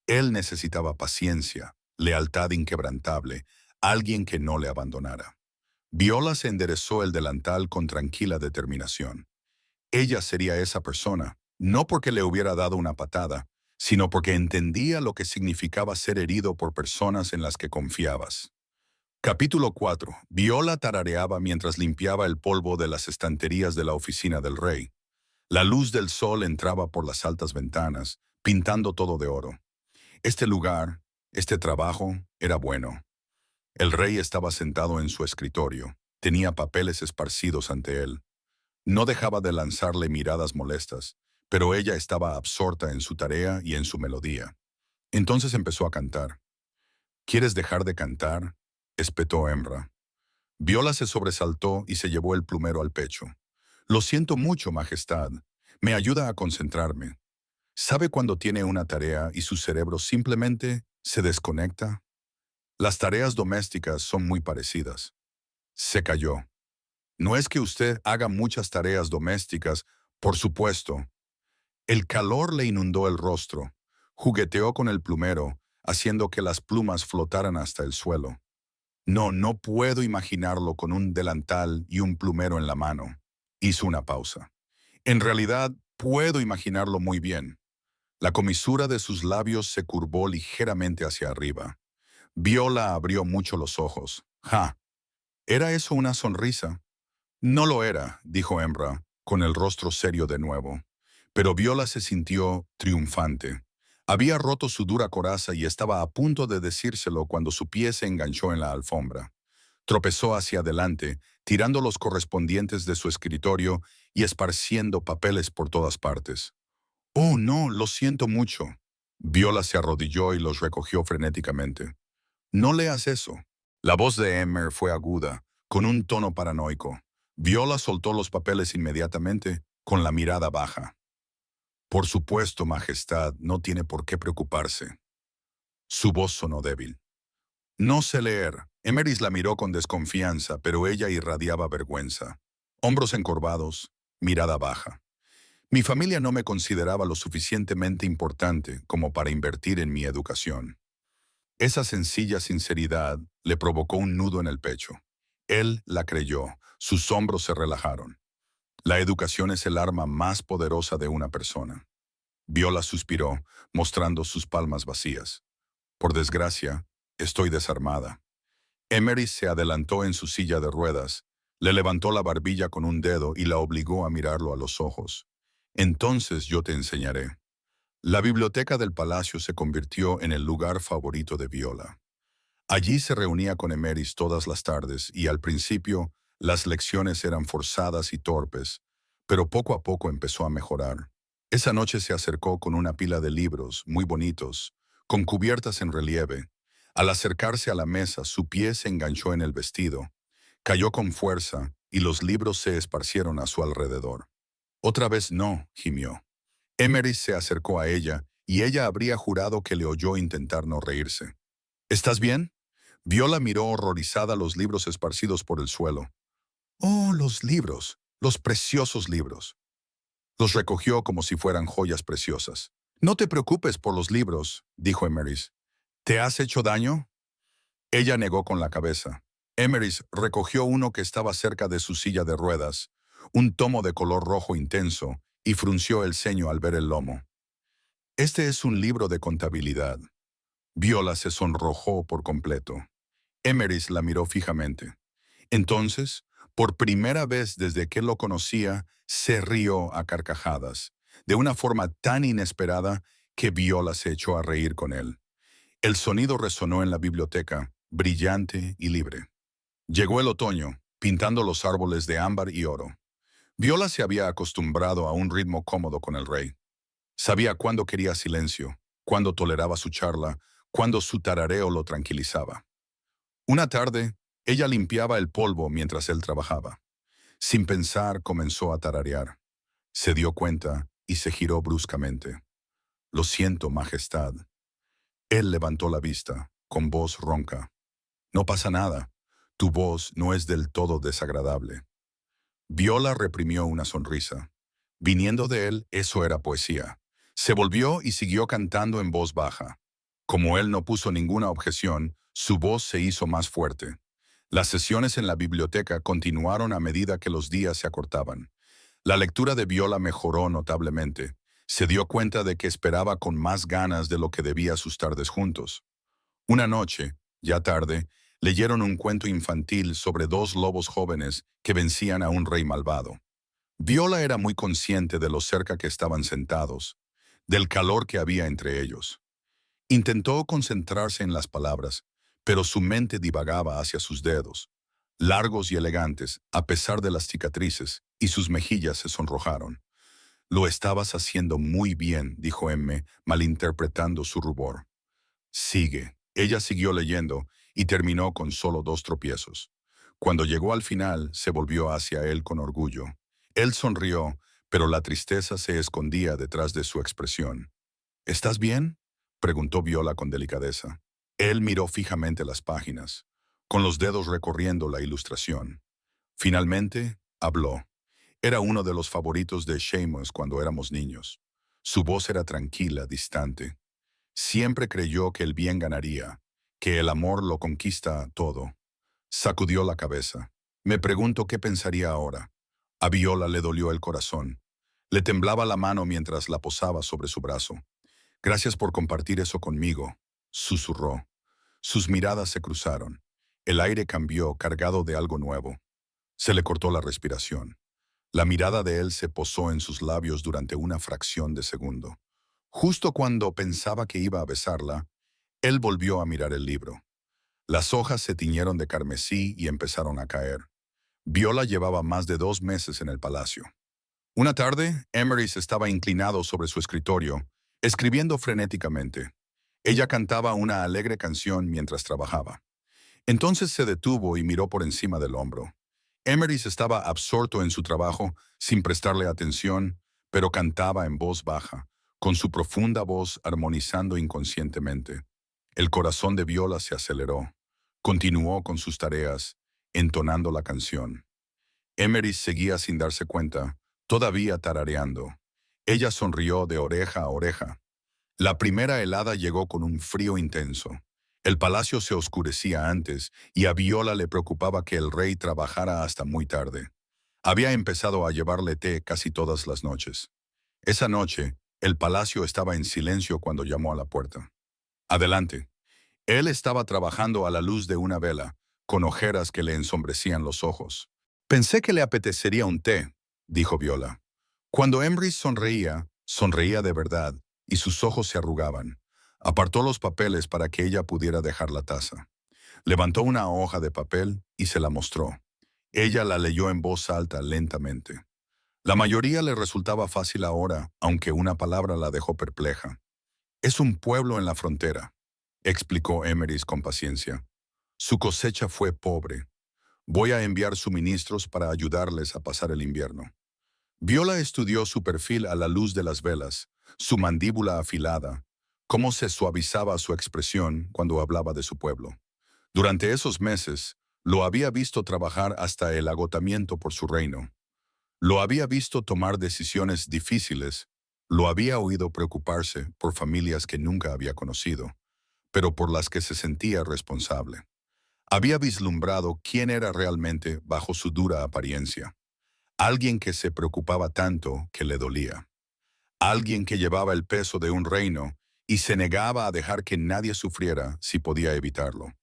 Él necesitaba paciencia, lealtad inquebrantable, alguien que no le abandonara. Viola se enderezó el delantal con tranquila determinación. Ella sería esa persona, no porque le hubiera dado una patada, sino porque entendía lo que significaba ser herido por personas en las que confiabas. Capítulo 4. Viola tarareaba mientras limpiaba el polvo de las estanterías de la oficina del rey. La luz del sol entraba por las altas ventanas, pintando todo de oro. Este lugar, este trabajo, era bueno. El rey estaba sentado en su escritorio. Tenía papeles esparcidos ante él. No dejaba de lanzarle miradas molestas, pero ella estaba absorta en su tarea y en su melodía. Entonces empezó a cantar. ¿Quieres dejar de cantar?, espetó Emra. Viola se sobresaltó y se llevó el plumero al pecho. Lo siento mucho, Majestad. Me ayuda a concentrarme. ¿Sabe cuando tiene una tarea y su cerebro simplemente se desconecta? Las tareas domésticas son muy parecidas. Se calló. No es que usted haga muchas tareas domésticas, por supuesto. El calor le inundó el rostro. Jugueteó con el plumero, haciendo que las plumas flotaran hasta el suelo. No puedo imaginarlo con un delantal y un plumero en la mano. Hizo una pausa. En realidad, puedo imaginarlo muy bien. La comisura de sus labios se curvó ligeramente hacia arriba. Viola abrió mucho los ojos. ¡Ja! ¿Era eso una sonrisa? No lo era, dijo Emra, con el rostro serio de nuevo. Pero Viola se sintió triunfante. Había roto su dura coraza y estaba a punto de decírselo cuando su pie se enganchó en la alfombra. Tropezó hacia adelante, tirando los correspondientes de su escritorio y esparciendo papeles por todas partes. «Oh, no, lo siento mucho». Viola se arrodilló y los recogió frenéticamente. «No leas eso». La voz de Emmer fue aguda, con un tono paranoico. Viola soltó los papeles inmediatamente, con la mirada baja. «Por supuesto, Majestad, no tiene por qué preocuparse». Su voz sonó débil. «No sé leer». Emerys la miró con desconfianza, pero ella irradiaba vergüenza. Hombros encorvados, mirada baja. Mi familia no me consideraba lo suficientemente importante como para invertir en mi educación. Esa sencilla sinceridad le provocó un nudo en el pecho. Él la creyó, sus hombros se relajaron. La educación es el arma más poderosa de una persona. Viola suspiró, mostrando sus palmas vacías. Por desgracia, estoy desarmada. Emery se adelantó en su silla de ruedas, le levantó la barbilla con un dedo y la obligó a mirarlo a los ojos. Entonces yo te enseñaré. La biblioteca del palacio se convirtió en el lugar favorito de Viola. Allí se reunía con Emeris todas las tardes y al principio las lecciones eran forzadas y torpes, pero poco a poco empezó a mejorar. Esa noche se acercó con una pila de libros muy bonitos, con cubiertas en relieve. Al acercarse a la mesa, su pie se enganchó en el vestido, cayó con fuerza y los libros se esparcieron a su alrededor. Otra vez no, gimió. Emery se acercó a ella y ella habría jurado que le oyó intentar no reírse. ¿Estás bien? Viola miró horrorizada los libros esparcidos por el suelo. Oh, los libros, los preciosos libros. Los recogió como si fueran joyas preciosas. No te preocupes por los libros, dijo Emeris. ¿Te has hecho daño? Ella negó con la cabeza. Emeris recogió uno que estaba cerca de su silla de ruedas, un tomo de color rojo intenso, y frunció el ceño al ver el lomo. Este es un libro de contabilidad. Viola se sonrojó por completo. Emeris la miró fijamente. Entonces, por primera vez desde que lo conocía, se rió a carcajadas, de una forma tan inesperada que Viola se echó a reír con él. El sonido resonó en la biblioteca, brillante y libre. Llegó el otoño, pintando los árboles de ámbar y oro. Viola se había acostumbrado a un ritmo cómodo con el rey. Sabía cuándo quería silencio, cuándo toleraba su charla, cuándo su tarareo lo tranquilizaba. Una tarde, ella limpiaba el polvo mientras él trabajaba. Sin pensar, comenzó a tararear. Se dio cuenta y se giró bruscamente. Lo siento, Majestad. Él levantó la vista, con voz ronca. No pasa nada. Tu voz no es del todo desagradable. Viola reprimió una sonrisa. Viniendo de él, eso era poesía. Se volvió y siguió cantando en voz baja. Como él no puso ninguna objeción, su voz se hizo más fuerte. Las sesiones en la biblioteca continuaron a medida que los días se acortaban. La lectura de Viola mejoró notablemente. Se dio cuenta de que esperaba con más ganas de lo que debía sus tardes juntos. Una noche, ya tarde, leyeron un cuento infantil sobre dos lobos jóvenes que vencían a un rey malvado. Viola era muy consciente de lo cerca que estaban sentados, del calor que había entre ellos. Intentó concentrarse en las palabras, pero su mente divagaba hacia sus dedos, largos y elegantes, a pesar de las cicatrices, y sus mejillas se sonrojaron. Lo estabas haciendo muy bien, dijo M, malinterpretando su rubor. Sigue. Ella siguió leyendo y terminó con solo 2 tropiezos. Cuando llegó al final, se volvió hacia él con orgullo. Él sonrió, pero la tristeza se escondía detrás de su expresión. ¿Estás bien?, preguntó Viola con delicadeza. Él miró fijamente las páginas, con los dedos recorriendo la ilustración. Finalmente, habló. Era uno de los favoritos de Seamus cuando éramos niños. Su voz era tranquila, distante. Siempre creyó que el bien ganaría, que el amor lo conquista todo. Sacudió la cabeza. Me pregunto qué pensaría ahora. A Viola le dolió el corazón. Le temblaba la mano mientras la posaba sobre su brazo. Gracias por compartir eso conmigo, susurró. Sus miradas se cruzaron. El aire cambió, cargado de algo nuevo. Se le cortó la respiración. La mirada de él se posó en sus labios durante una fracción de segundo. Justo cuando pensaba que iba a besarla, él volvió a mirar el libro. Las hojas se tiñeron de carmesí y empezaron a caer. Viola llevaba más de 2 meses en el palacio. Una tarde, Emery estaba inclinado sobre su escritorio, escribiendo frenéticamente. Ella cantaba una alegre canción mientras trabajaba. Entonces se detuvo y miró por encima del hombro. Emery estaba absorto en su trabajo, sin prestarle atención, pero cantaba en voz baja, con su profunda voz armonizando inconscientemente. El corazón de Viola se aceleró. Continuó con sus tareas, entonando la canción. Emery seguía sin darse cuenta, todavía tarareando. Ella sonrió de oreja a oreja. La primera helada llegó con un frío intenso. El palacio se oscurecía antes y a Viola le preocupaba que el rey trabajara hasta muy tarde. Había empezado a llevarle té casi todas las noches. Esa noche, el palacio estaba en silencio cuando llamó a la puerta. Adelante. Él estaba trabajando a la luz de una vela, con ojeras que le ensombrecían los ojos. Pensé que le apetecería un té, dijo Viola. Cuando Emery sonreía, sonreía de verdad, y sus ojos se arrugaban. Apartó los papeles para que ella pudiera dejar la taza. Levantó una hoja de papel y se la mostró. Ella la leyó en voz alta lentamente. La mayoría le resultaba fácil ahora, aunque una palabra la dejó perpleja. Es un pueblo en la frontera, explicó Emery con paciencia. Su cosecha fue pobre. Voy a enviar suministros para ayudarles a pasar el invierno. Viola estudió su perfil a la luz de las velas, su mandíbula afilada, cómo se suavizaba su expresión cuando hablaba de su pueblo. Durante esos meses, lo había visto trabajar hasta el agotamiento por su reino. Lo había visto tomar decisiones difíciles, lo había oído preocuparse por familias que nunca había conocido, pero por las que se sentía responsable. Había vislumbrado quién era realmente bajo su dura apariencia. Alguien que se preocupaba tanto que le dolía. Alguien que llevaba el peso de un reino y se negaba a dejar que nadie sufriera si podía evitarlo.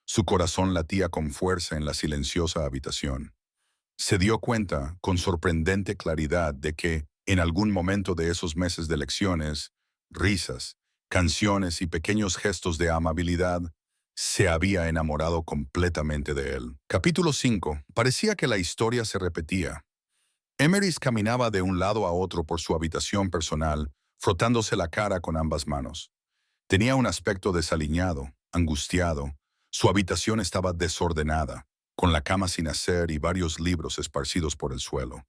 Su corazón latía con fuerza en la silenciosa habitación. Se dio cuenta, con sorprendente claridad, de que, en algún momento de esos meses de lecciones, risas, canciones y pequeños gestos de amabilidad, se había enamorado completamente de él. Capítulo 5. Parecía que la historia se repetía. Emery caminaba de un lado a otro por su habitación personal, frotándose la cara con ambas manos. Tenía un aspecto desaliñado, angustiado. Su habitación estaba desordenada, con la cama sin hacer y varios libros esparcidos por el suelo.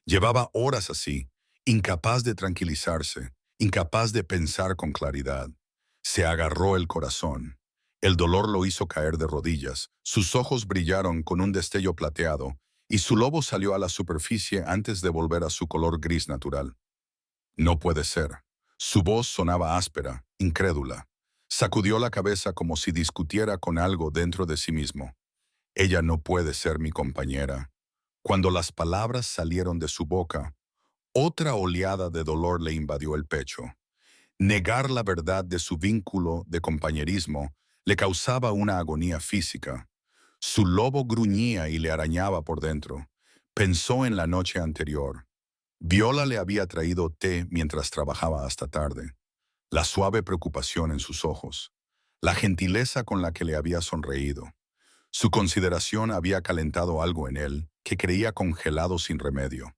Llevaba horas así, incapaz de tranquilizarse, incapaz de pensar con claridad. Se agarró el corazón. El dolor lo hizo caer de rodillas, sus ojos brillaron con un destello plateado, y su lobo salió a la superficie antes de volver a su color gris natural. No puede ser. Su voz sonaba áspera, incrédula. Sacudió la cabeza como si discutiera con algo dentro de sí mismo. Ella no puede ser mi compañera. Cuando las palabras salieron de su boca, otra oleada de dolor le invadió el pecho. Negar la verdad de su vínculo de compañerismo le causaba una agonía física. Su lobo gruñía y le arañaba por dentro. Pensó en la noche anterior. Viola le había traído té mientras trabajaba hasta tarde. La suave preocupación en sus ojos. La gentileza con la que le había sonreído. Su consideración había calentado algo en él que creía congelado sin remedio.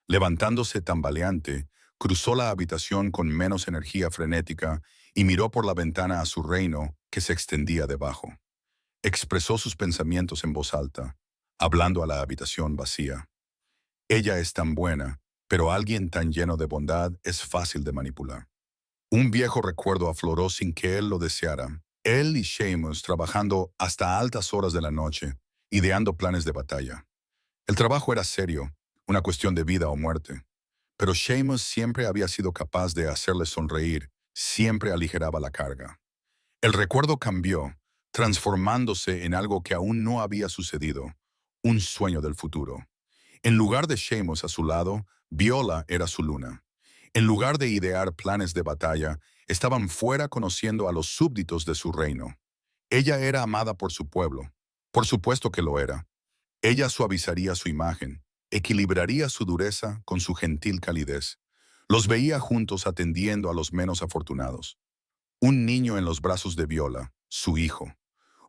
Levantándose tambaleante, cruzó la habitación con menos energía frenética y miró por la ventana a su reino que se extendía debajo. Expresó sus pensamientos en voz alta, hablando a la habitación vacía. Ella es tan buena, pero alguien tan lleno de bondad es fácil de manipular. Un viejo recuerdo afloró sin que él lo deseara. Él y Seamus trabajando hasta altas horas de la noche, ideando planes de batalla. El trabajo era serio, una cuestión de vida o muerte. Pero Seamus siempre había sido capaz de hacerle sonreír, siempre aligeraba la carga. El recuerdo cambió, transformándose en algo que aún no había sucedido, un sueño del futuro. En lugar de Seamus a su lado, Viola era su luna. En lugar de idear planes de batalla, estaban fuera conociendo a los súbditos de su reino. Ella era amada por su pueblo. Por supuesto que lo era. Ella suavizaría su imagen, equilibraría su dureza con su gentil calidez. Los veía juntos atendiendo a los menos afortunados. Un niño en los brazos de Viola, su hijo.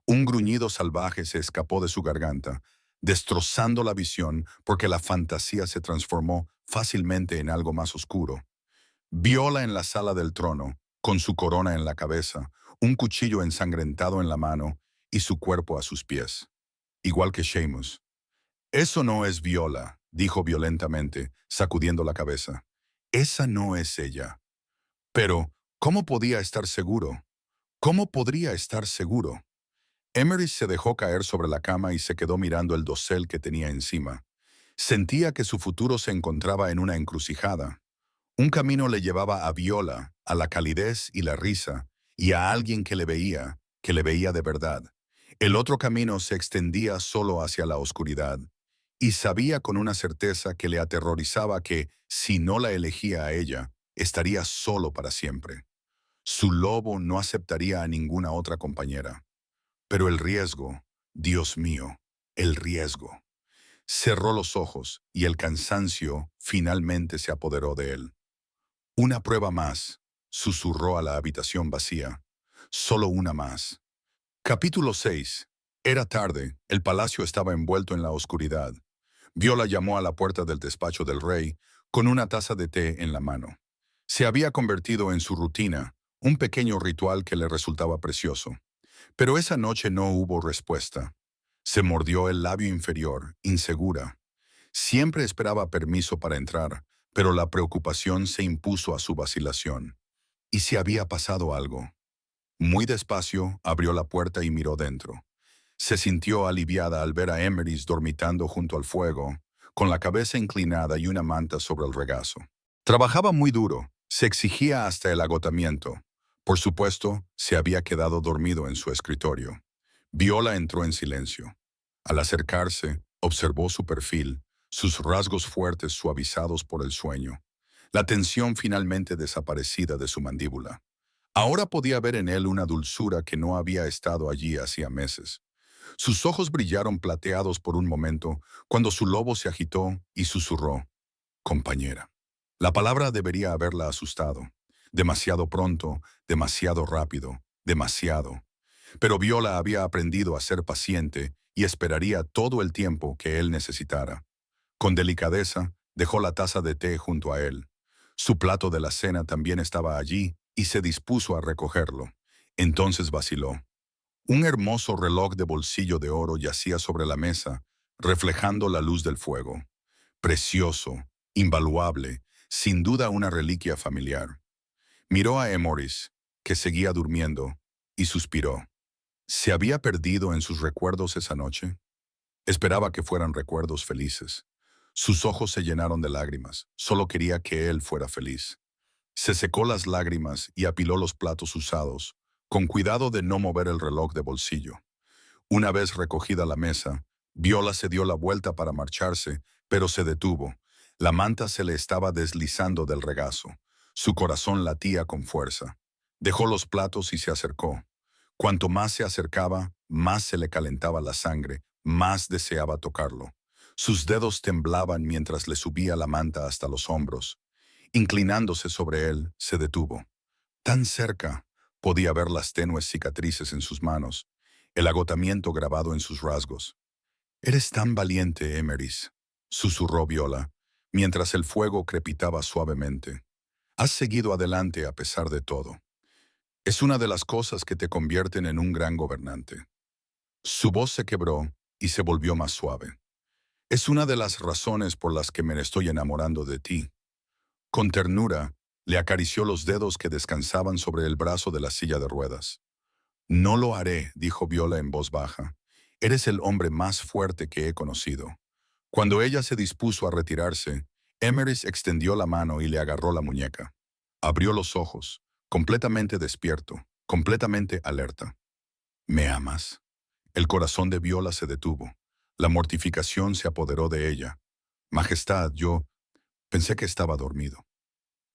Un gruñido salvaje se escapó de su garganta, destrozando la visión porque la fantasía se transformó fácilmente en algo más oscuro. Viola en la sala del trono, con su corona en la cabeza, un cuchillo ensangrentado en la mano y su cuerpo a sus pies. Igual que Seamus. Eso no es Viola, dijo violentamente, sacudiendo la cabeza. Esa no es ella. Pero, ¿cómo podía estar seguro? ¿Cómo podría estar seguro? Emery se dejó caer sobre la cama y se quedó mirando el dosel que tenía encima. Sentía que su futuro se encontraba en una encrucijada. Un camino le llevaba a Viola, a la calidez y la risa, y a alguien que le veía de verdad. El otro camino se extendía solo hacia la oscuridad, y sabía con una certeza que le aterrorizaba que, si no la elegía a ella, estaría solo para siempre. Su lobo no aceptaría a ninguna otra compañera. Pero el riesgo, Dios mío, el riesgo. Cerró los ojos y el cansancio finalmente se apoderó de él. Una prueba más, susurró a la habitación vacía. Solo una más. Capítulo 6. Era tarde, el palacio estaba envuelto en la oscuridad. Viola llamó a la puerta del despacho del rey con una taza de té en la mano. Se había convertido en su rutina, un pequeño ritual que le resultaba precioso. Pero esa noche no hubo respuesta. Se mordió el labio inferior, insegura. Siempre esperaba permiso para entrar, pero la preocupación se impuso a su vacilación. ¿Y si había pasado algo? Muy despacio, abrió la puerta y miró dentro. Se sintió aliviada al ver a Emerys dormitando junto al fuego, con la cabeza inclinada y una manta sobre el regazo. Trabajaba muy duro, se exigía hasta el agotamiento. Por supuesto, se había quedado dormido en su escritorio. Viola entró en silencio. Al acercarse, observó su perfil, sus rasgos fuertes suavizados por el sueño, la tensión finalmente desaparecida de su mandíbula. Ahora podía ver en él una dulzura que no había estado allí hacía meses. Sus ojos brillaron plateados por un momento, cuando su lobo se agitó y susurró: compañera. La palabra debería haberla asustado. Demasiado pronto, demasiado rápido, demasiado. Pero Viola había aprendido a ser paciente y esperaría todo el tiempo que él necesitara. Con delicadeza, dejó la taza de té junto a él. Su plato de la cena también estaba allí y se dispuso a recogerlo. Entonces vaciló. Un hermoso reloj de bolsillo de oro yacía sobre la mesa, reflejando la luz del fuego. Precioso, invaluable, sin duda una reliquia familiar. Miró a Emoris, que seguía durmiendo, y suspiró. ¿Se había perdido en sus recuerdos esa noche? Esperaba que fueran recuerdos felices. Sus ojos se llenaron de lágrimas. Solo quería que él fuera feliz. Se secó las lágrimas y apiló los platos usados, con cuidado de no mover el reloj de bolsillo. Una vez recogida la mesa, Viola se dio la vuelta para marcharse, pero se detuvo. La manta se le estaba deslizando del regazo. Su corazón latía con fuerza. Dejó los platos y se acercó. Cuanto más se acercaba, más se le calentaba la sangre, más deseaba tocarlo. Sus dedos temblaban mientras le subía la manta hasta los hombros. Inclinándose sobre él, se detuvo. Tan cerca, podía ver las tenues cicatrices en sus manos, el agotamiento grabado en sus rasgos. «Eres tan valiente, Emerys», susurró Viola, mientras el fuego crepitaba suavemente. «Has seguido adelante a pesar de todo. Es una de las cosas que te convierten en un gran gobernante». Su voz se quebró y se volvió más suave. «Es una de las razones por las que me estoy enamorando de ti». Con ternura, le acarició los dedos que descansaban sobre el brazo de la silla de ruedas. «No lo haré», dijo Viola en voz baja. «Eres el hombre más fuerte que he conocido». Cuando ella se dispuso a retirarse, Emerys extendió la mano y le agarró la muñeca. Abrió los ojos, completamente despierto, completamente alerta. «¿Me amas?». El corazón de Viola se detuvo. La mortificación se apoderó de ella. «Majestad, yo pensé que estaba dormido».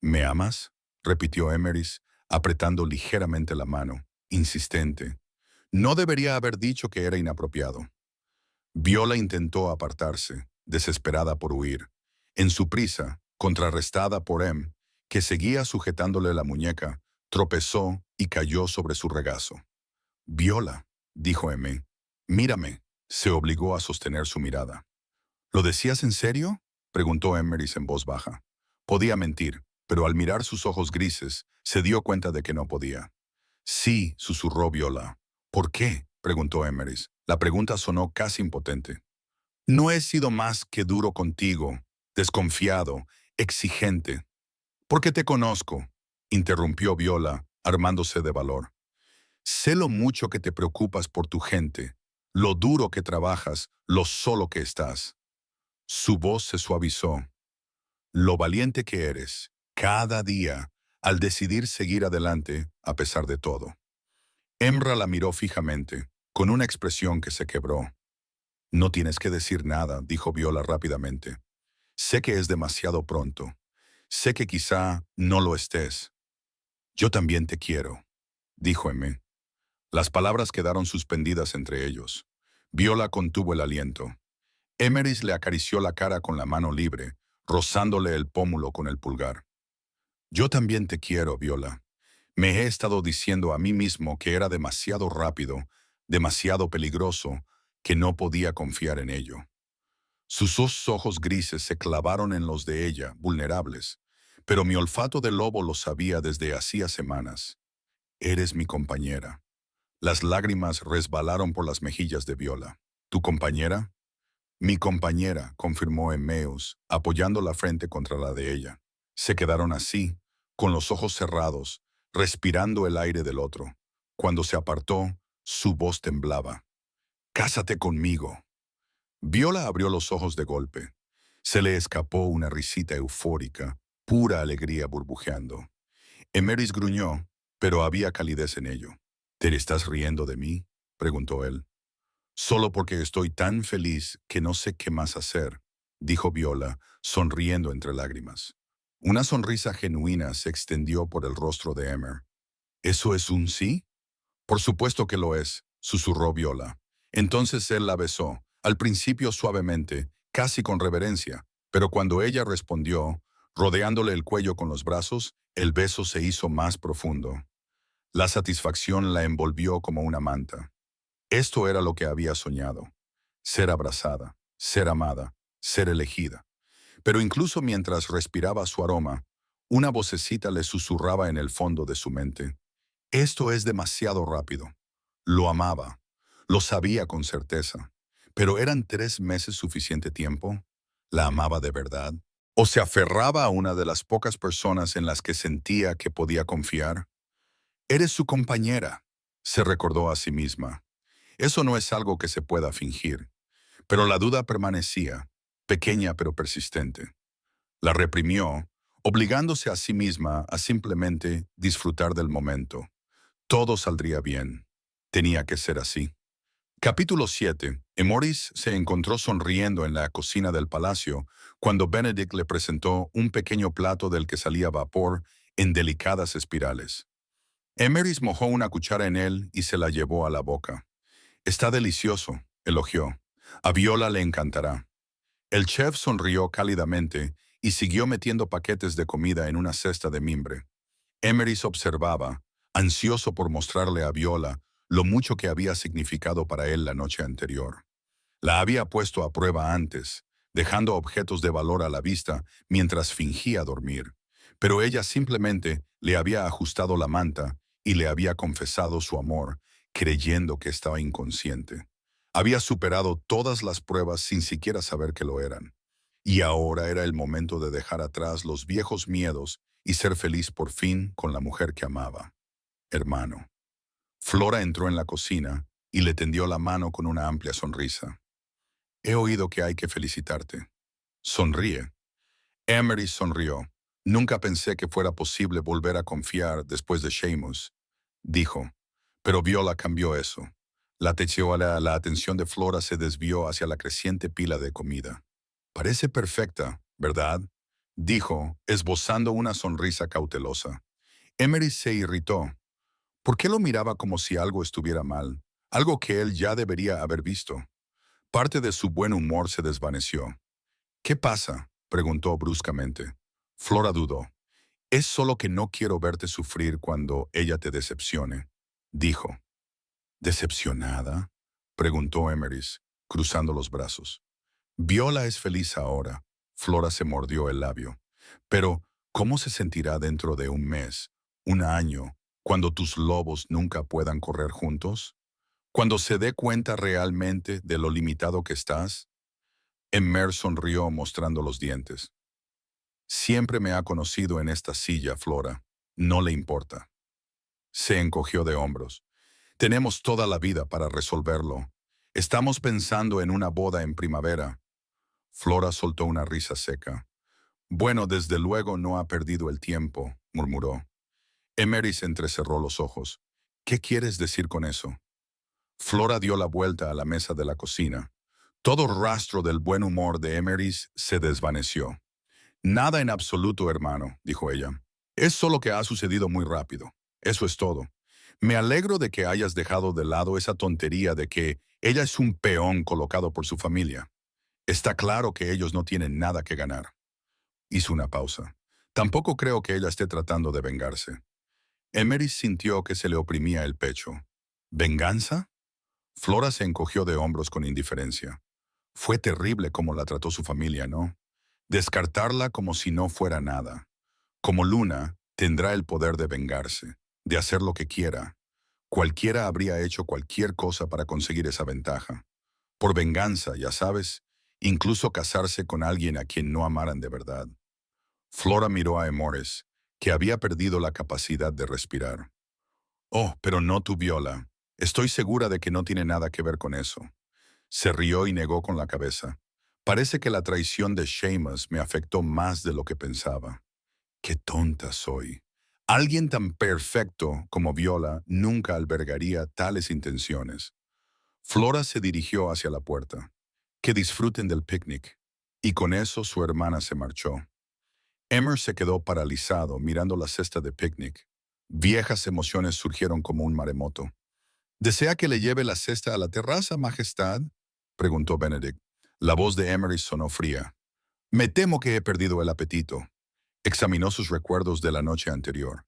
«¿Me amas?», repitió Emerys, apretando ligeramente la mano, insistente. No debería haber dicho que era inapropiado. Viola intentó apartarse, desesperada por huir. En su prisa, contrarrestada por que seguía sujetándole la muñeca, tropezó y cayó sobre su regazo. «Viola», dijo M. «Mírame», se obligó a sostener su mirada. «¿Lo decías en serio?», preguntó Emerys en voz baja. Podía mentir, pero al mirar sus ojos grises, se dio cuenta de que no podía. «Sí», susurró Viola. «¿Por qué?», preguntó Emerys. La pregunta sonó casi impotente. «No he sido más que duro contigo, desconfiado, exigente». «Porque te conozco», interrumpió Viola, armándose de valor. «Sé lo mucho que te preocupas por tu gente, lo duro que trabajas, lo solo que estás». Su voz se suavizó. Lo valiente que eres, cada día, al decidir seguir adelante a pesar de todo. Emra la miró fijamente, con una expresión que se quebró. No tienes que decir nada, dijo Viola rápidamente. Sé que es demasiado pronto. Sé que quizá no lo estés. Yo también te quiero, dijo M. Las palabras quedaron suspendidas entre ellos. Viola contuvo el aliento. Emeris le acarició la cara con la mano libre, rozándole el pómulo con el pulgar. Yo también te quiero, Viola. Me he estado diciendo a mí mismo que era demasiado rápido, demasiado peligroso, que no podía confiar en ello. Sus dos ojos grises se clavaron en los de ella, vulnerables, pero mi olfato de lobo lo sabía desde hacía semanas. Eres mi compañera. Las lágrimas resbalaron por las mejillas de Viola. ¿Tu compañera? Mi compañera, confirmó Emmaus, apoyando la frente contra la de ella. Se quedaron así, con los ojos cerrados, respirando el aire del otro. Cuando se apartó, su voz temblaba. «Cásate conmigo». Viola abrió los ojos de golpe. Se le escapó una risita eufórica, pura alegría burbujeando. Emeris gruñó, pero había calidez en ello. «¿Te estás riendo de mí?», preguntó él. «Solo porque estoy tan feliz que no sé qué más hacer», dijo Viola, sonriendo entre lágrimas. Una sonrisa genuina se extendió por el rostro de Emer. «¿Eso es un sí?». «Por supuesto que lo es», susurró Viola. Entonces él la besó, al principio suavemente, casi con reverencia, pero cuando ella respondió, rodeándole el cuello con los brazos, el beso se hizo más profundo. La satisfacción la envolvió como una manta. Esto era lo que había soñado: ser abrazada, ser amada, ser elegida. Pero incluso mientras respiraba su aroma, una vocecita le susurraba en el fondo de su mente: «Esto es demasiado rápido». Lo amaba, lo sabía con certeza, pero ¿eran 3 meses suficiente tiempo? ¿La amaba de verdad? ¿O se aferraba a una de las pocas personas en las que sentía que podía confiar? «Eres su compañera», se recordó a sí misma. Eso no es algo que se pueda fingir. Pero la duda permanecía, pequeña pero persistente. La reprimió, obligándose a sí misma a simplemente disfrutar del momento. Todo saldría bien. Tenía que ser así. Capítulo 7. Emoris se encontró sonriendo en la cocina del palacio cuando Benedict le presentó un pequeño plato del que salía vapor en delicadas espirales. Emeris mojó una cuchara en él y se la llevó a la boca. «Está delicioso», elogió. «A Viola le encantará». El chef sonrió cálidamente y siguió metiendo paquetes de comida en una cesta de mimbre. Emeris observaba, ansioso por mostrarle a Viola lo mucho que había significado para él la noche anterior. La había puesto a prueba antes, dejando objetos de valor a la vista mientras fingía dormir. Pero ella simplemente le había ajustado la manta y le había confesado su amor, creyendo que estaba inconsciente. Había superado todas las pruebas sin siquiera saber que lo eran. Y ahora era el momento de dejar atrás los viejos miedos y ser feliz por fin con la mujer que amaba. «Hermano». Flora entró en la cocina y le tendió la mano con una amplia sonrisa. «He oído que hay que felicitarte». «Sonríe». Emery sonrió. «Nunca pensé que fuera posible volver a confiar después de Seamus», dijo. Pero Viola cambió eso. La atención de Flora se desvió hacia la creciente pila de comida. «Parece perfecta, ¿verdad?», dijo, esbozando una sonrisa cautelosa. Emery se irritó. ¿Por qué lo miraba como si algo estuviera mal? Algo que él ya debería haber visto. Parte de su buen humor se desvaneció. «¿Qué pasa?», preguntó bruscamente. Flora dudó. «Es solo que no quiero verte sufrir cuando ella te decepcione», dijo. «¿Decepcionada?», preguntó Emeris, cruzando los brazos. «Viola es feliz ahora». Flora se mordió el labio. «Pero, ¿cómo se sentirá dentro de un mes, un año, cuando tus lobos nunca puedan correr juntos? ¿Cuando se dé cuenta realmente de lo limitado que estás?» Emer sonrió mostrando los dientes. «Siempre me ha conocido en esta silla, Flora. No le importa». Se encogió de hombros. «Tenemos toda la vida para resolverlo. Estamos pensando en una boda en primavera». Flora soltó una risa seca. Bueno, desde luego no ha perdido el tiempo, murmuró. Emery entrecerró los ojos. ¿Qué quieres decir con eso? Flora dio la vuelta a la mesa de la cocina. Todo rastro del buen humor de Emery se desvaneció. Nada en absoluto, hermano, dijo ella. Es solo que ha sucedido muy rápido. Eso es todo. Me alegro de que hayas dejado de lado esa tontería de que ella es un peón colocado por su familia. Está claro que ellos no tienen nada que ganar. Hizo una pausa. Tampoco creo que ella esté tratando de vengarse. Emery sintió que se le oprimía el pecho. ¿Venganza? Flora se encogió de hombros con indiferencia. Fue terrible cómo la trató su familia, ¿no? Descartarla como si no fuera nada. Como Luna, tendrá el poder de vengarse, de hacer lo que quiera. Cualquiera habría hecho cualquier cosa para conseguir esa ventaja. Por venganza, ya sabes, incluso casarse con alguien a quien no amaran de verdad. Flora miró a Emores, que había perdido la capacidad de respirar. Oh, pero no tu Viola. Estoy segura de que no tiene nada que ver con eso. Se rió y negó con la cabeza. Parece que la traición de Seamus me afectó más de lo que pensaba. Qué tonta soy. Alguien tan perfecto como Viola nunca albergaría tales intenciones. Flora se dirigió hacia la puerta. Que disfruten del picnic. Y con eso su hermana se marchó. Emer se quedó paralizado mirando la cesta de picnic. Viejas emociones surgieron como un maremoto. ¿Desea que le lleve la cesta a la terraza, Majestad?, preguntó Benedict. La voz de Emery sonó fría. Me temo que he perdido el apetito. Examinó sus recuerdos de la noche anterior.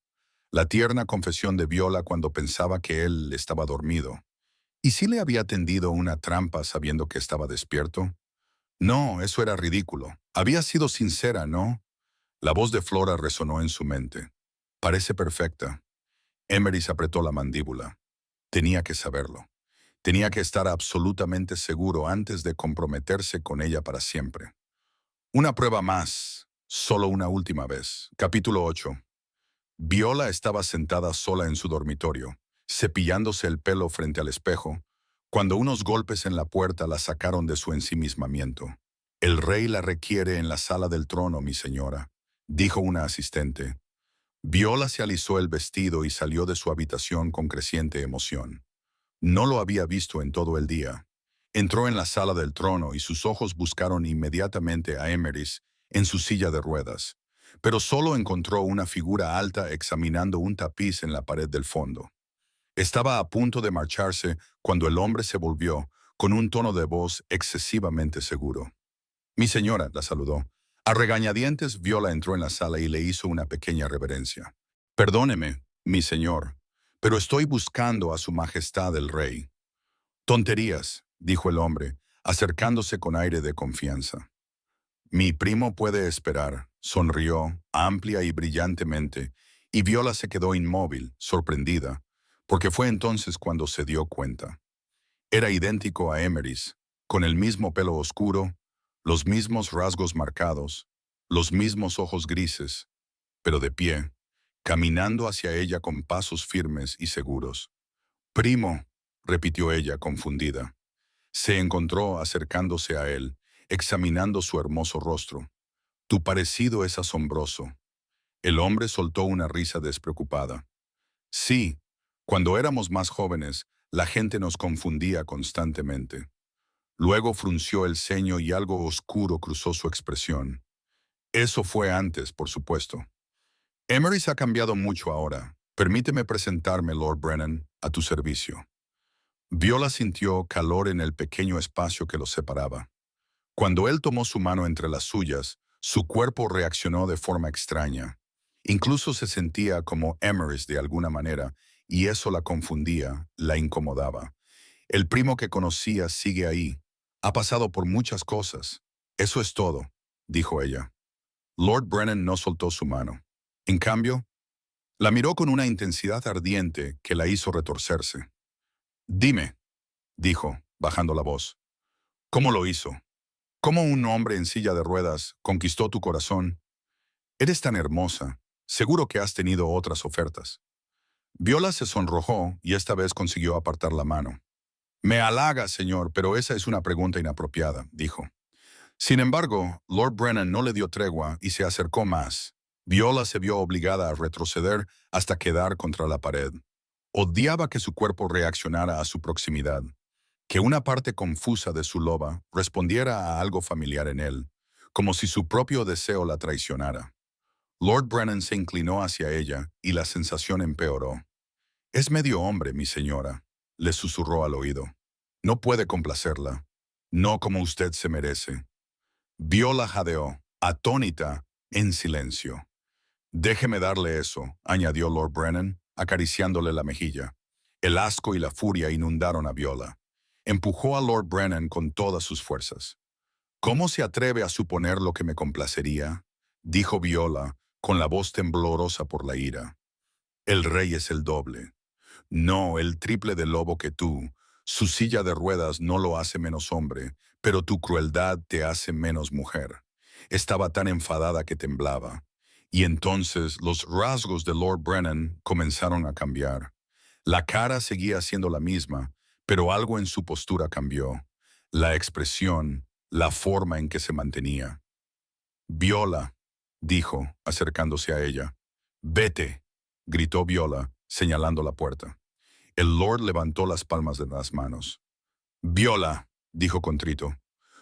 La tierna confesión de Viola cuando pensaba que él estaba dormido. ¿Y si le había tendido una trampa sabiendo que estaba despierto? No, eso era ridículo. Había sido sincera, ¿no? La voz de Flora resonó en su mente. Parece perfecta. Emery se apretó la mandíbula. Tenía que saberlo. Tenía que estar absolutamente seguro antes de comprometerse con ella para siempre. Una prueba más, solo una última vez. Capítulo 8. Viola estaba sentada sola en su dormitorio, cepillándose el pelo frente al espejo, cuando unos golpes en la puerta la sacaron de su ensimismamiento. El rey la requiere en la sala del trono, mi señora, dijo una asistente. Viola se alisó el vestido y salió de su habitación con creciente emoción. No lo había visto en todo el día. Entró en la sala del trono y sus ojos buscaron inmediatamente a Emeris en su silla de ruedas, pero solo encontró una figura alta examinando un tapiz en la pared del fondo. Estaba a punto de marcharse cuando el hombre se volvió, con un tono de voz excesivamente seguro. Mi señora, la saludó. A regañadientes, Viola entró en la sala y le hizo una pequeña reverencia. Perdóneme, mi señor, pero estoy buscando a su majestad el rey. Tonterías, dijo el hombre, acercándose con aire de confianza. Mi primo puede esperar, sonrió, amplia y brillantemente, y Viola se quedó inmóvil, sorprendida, porque fue entonces cuando se dio cuenta. Era idéntico a Emeris, con el mismo pelo oscuro, los mismos rasgos marcados, los mismos ojos grises, pero de pie, caminando hacia ella con pasos firmes y seguros. Primo, repitió ella, confundida. Se encontró acercándose a él, examinando su hermoso rostro. Tu parecido es asombroso. El hombre soltó una risa despreocupada. Sí, cuando éramos más jóvenes, la gente nos confundía constantemente. Luego frunció el ceño y algo oscuro cruzó su expresión. Eso fue antes, por supuesto. Emery ha cambiado mucho ahora. Permíteme presentarme, Lord Brennan, a tu servicio. Viola sintió calor en el pequeño espacio que los separaba. Cuando él tomó su mano entre las suyas, su cuerpo reaccionó de forma extraña. Incluso se sentía como Emery de alguna manera, y eso la confundía, la incomodaba. El primo que conocía sigue ahí. Ha pasado por muchas cosas. Eso es todo, dijo ella. Lord Brennan no soltó su mano. En cambio, la miró con una intensidad ardiente que la hizo retorcerse. Dime, dijo, bajando la voz. ¿Cómo lo hizo? ¿Cómo un hombre en silla de ruedas conquistó tu corazón? Eres tan hermosa. Seguro que has tenido otras ofertas. Viola se sonrojó y esta vez consiguió apartar la mano. Me halaga, señor, pero esa es una pregunta inapropiada, dijo. Sin embargo, Lord Brennan no le dio tregua y se acercó más. Viola se vio obligada a retroceder hasta quedar contra la pared. Odiaba que su cuerpo reaccionara a su proximidad, que una parte confusa de su loba respondiera a algo familiar en él, como si su propio deseo la traicionara. Lord Brennan se inclinó hacia ella y la sensación empeoró. «Es medio hombre, mi señora», le susurró al oído. «No puede complacerla. No como usted se merece». Viola jadeó, atónita, en silencio. «Déjeme darle eso», añadió Lord Brennan, acariciándole la mejilla. El asco y la furia inundaron a Viola. Empujó a Lord Brennan con todas sus fuerzas. «¿Cómo se atreve a suponer lo que me complacería?», dijo Viola, con la voz temblorosa por la ira. «El rey es el doble. No, el triple de lobo que tú. Su silla de ruedas no lo hace menos hombre, pero tu crueldad te hace menos mujer». Estaba tan enfadada que temblaba. Y entonces los rasgos de Lord Brennan comenzaron a cambiar. La cara seguía siendo la misma, pero algo en su postura cambió. La expresión, la forma en que se mantenía. «Viola», dijo, acercándose a ella. «Vete», gritó Viola, señalando la puerta. El Lord levantó las palmas de las manos. «Viola», dijo contrito.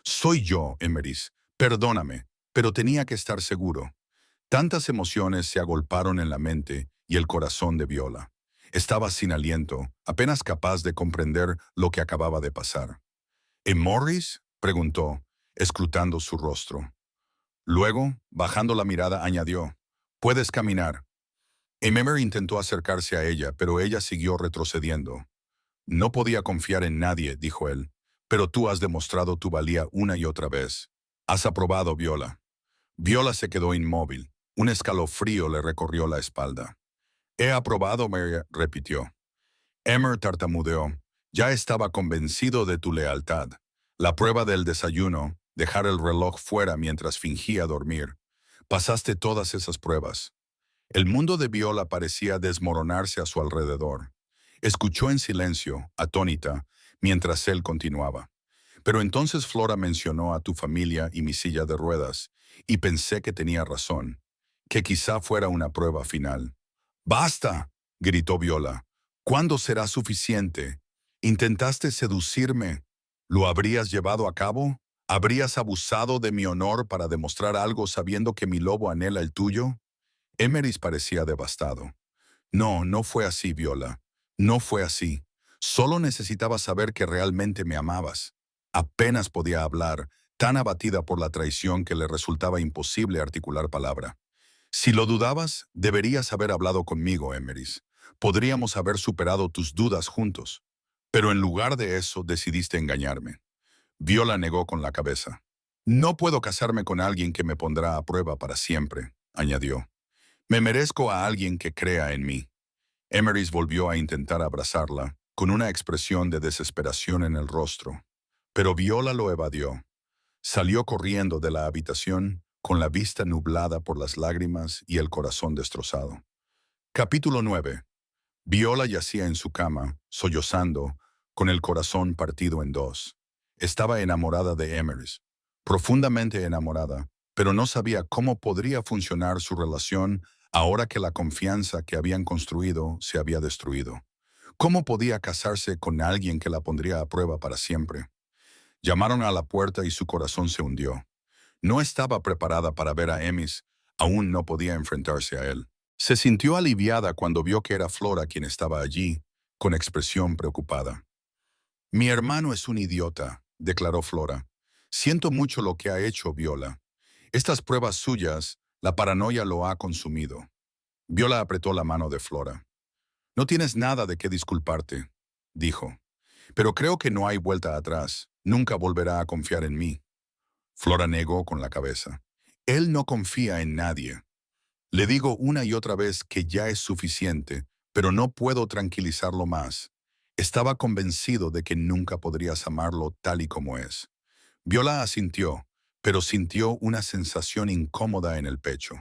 «Soy yo, Emerys. Perdóname, pero tenía que estar seguro». Tantas emociones se agolparon en la mente y el corazón de Viola. Estaba sin aliento, apenas capaz de comprender lo que acababa de pasar. «¿Y Morris?», preguntó, escrutando su rostro. Luego, bajando la mirada, añadió, «Puedes caminar». Ememer intentó acercarse a ella, pero ella siguió retrocediendo. «No podía confiar en nadie», dijo él, «pero tú has demostrado tu valía una y otra vez. Has aprobado, Viola». Viola se quedó inmóvil. Un escalofrío le recorrió la espalda. «He aprobado», Mary repitió. Emer tartamudeó. «Ya estaba convencido de tu lealtad. La prueba del desayuno, dejar el reloj fuera mientras fingía dormir. Pasaste todas esas pruebas». El mundo de Viola parecía desmoronarse a su alrededor. Escuchó en silencio, atónita, mientras él continuaba. «Pero entonces Flora mencionó a tu familia y mi silla de ruedas, y pensé que tenía razón, que quizá fuera una prueba final». «¡Basta!», gritó Viola. «¿Cuándo será suficiente? ¿Intentaste seducirme? ¿Lo habrías llevado a cabo? ¿Habrías abusado de mi honor para demostrar algo sabiendo que mi lobo anhela el tuyo?» Emerys parecía devastado. «No, no fue así, Viola. No fue así. Solo necesitaba saber que realmente me amabas». Apenas podía hablar, tan abatida por la traición que le resultaba imposible articular palabra. «Si lo dudabas, deberías haber hablado conmigo, Emerys. Podríamos haber superado tus dudas juntos. Pero en lugar de eso, decidiste engañarme». Viola negó con la cabeza. «No puedo casarme con alguien que me pondrá a prueba para siempre», añadió. «Me merezco a alguien que crea en mí». Emerys volvió a intentar abrazarla, con una expresión de desesperación en el rostro. Pero Viola lo evadió. Salió corriendo de la habitación, con la vista nublada por las lágrimas y el corazón destrozado. Capítulo 9. Viola yacía en su cama, sollozando, con el corazón partido en dos. Estaba enamorada de Emerys, profundamente enamorada, pero no sabía cómo podría funcionar su relación ahora que la confianza que habían construido se había destruido. ¿Cómo podía casarse con alguien que la pondría a prueba para siempre? Llamaron a la puerta y su corazón se hundió. No estaba preparada para ver a Emis, aún no podía enfrentarse a él. Se sintió aliviada cuando vio que era Flora quien estaba allí, con expresión preocupada. «Mi hermano es un idiota», declaró Flora. «Siento mucho lo que ha hecho Viola. Estas pruebas suyas, la paranoia lo ha consumido». Viola apretó la mano de Flora. «No tienes nada de qué disculparte», dijo. «Pero creo que no hay vuelta atrás. Nunca volverá a confiar en mí». Flora negó con la cabeza. «Él no confía en nadie. Le digo una y otra vez que ya es suficiente, pero no puedo tranquilizarlo más. Estaba convencido de que nunca podrías amarlo tal y como es». Viola asintió, pero sintió una sensación incómoda en el pecho.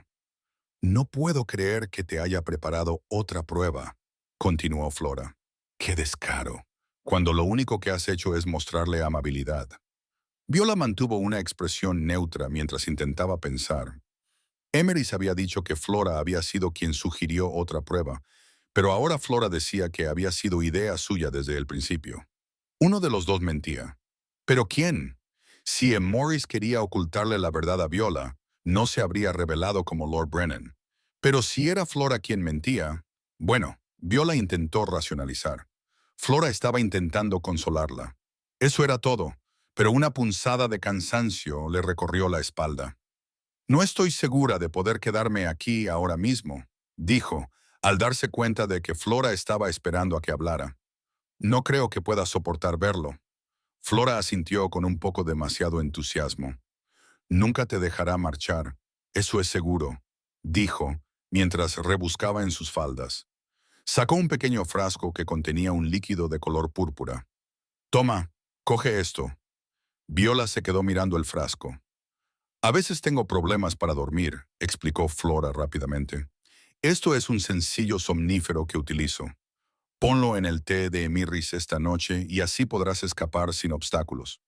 «No puedo creer que te haya preparado otra prueba», continuó Flora. «Qué descaro, cuando lo único que has hecho es mostrarle amabilidad». Viola mantuvo una expresión neutra mientras intentaba pensar. Emery había dicho que Flora había sido quien sugirió otra prueba, pero ahora Flora decía que había sido idea suya desde el principio. Uno de los dos mentía. ¿Pero quién? Si Morris quería ocultarle la verdad a Viola, no se habría revelado como Lord Brennan. Pero si era Flora quien mentía, bueno, Viola intentó racionalizar. Flora estaba intentando consolarla. Eso era todo, pero una punzada de cansancio le recorrió la espalda. No estoy segura de poder quedarme aquí ahora mismo, dijo, al darse cuenta de que Flora estaba esperando a que hablara. No creo que pueda soportar verlo. Flora asintió con un poco demasiado entusiasmo. Nunca te dejará marchar, eso es seguro, dijo, mientras rebuscaba en sus faldas. Sacó un pequeño frasco que contenía un líquido de color púrpura. Toma, coge esto. Viola se quedó mirando el frasco. A veces tengo problemas para dormir, explicó Flora rápidamente. Esto es un sencillo somnífero que utilizo. Ponlo en el té de Emirris esta noche y así podrás escapar sin obstáculos.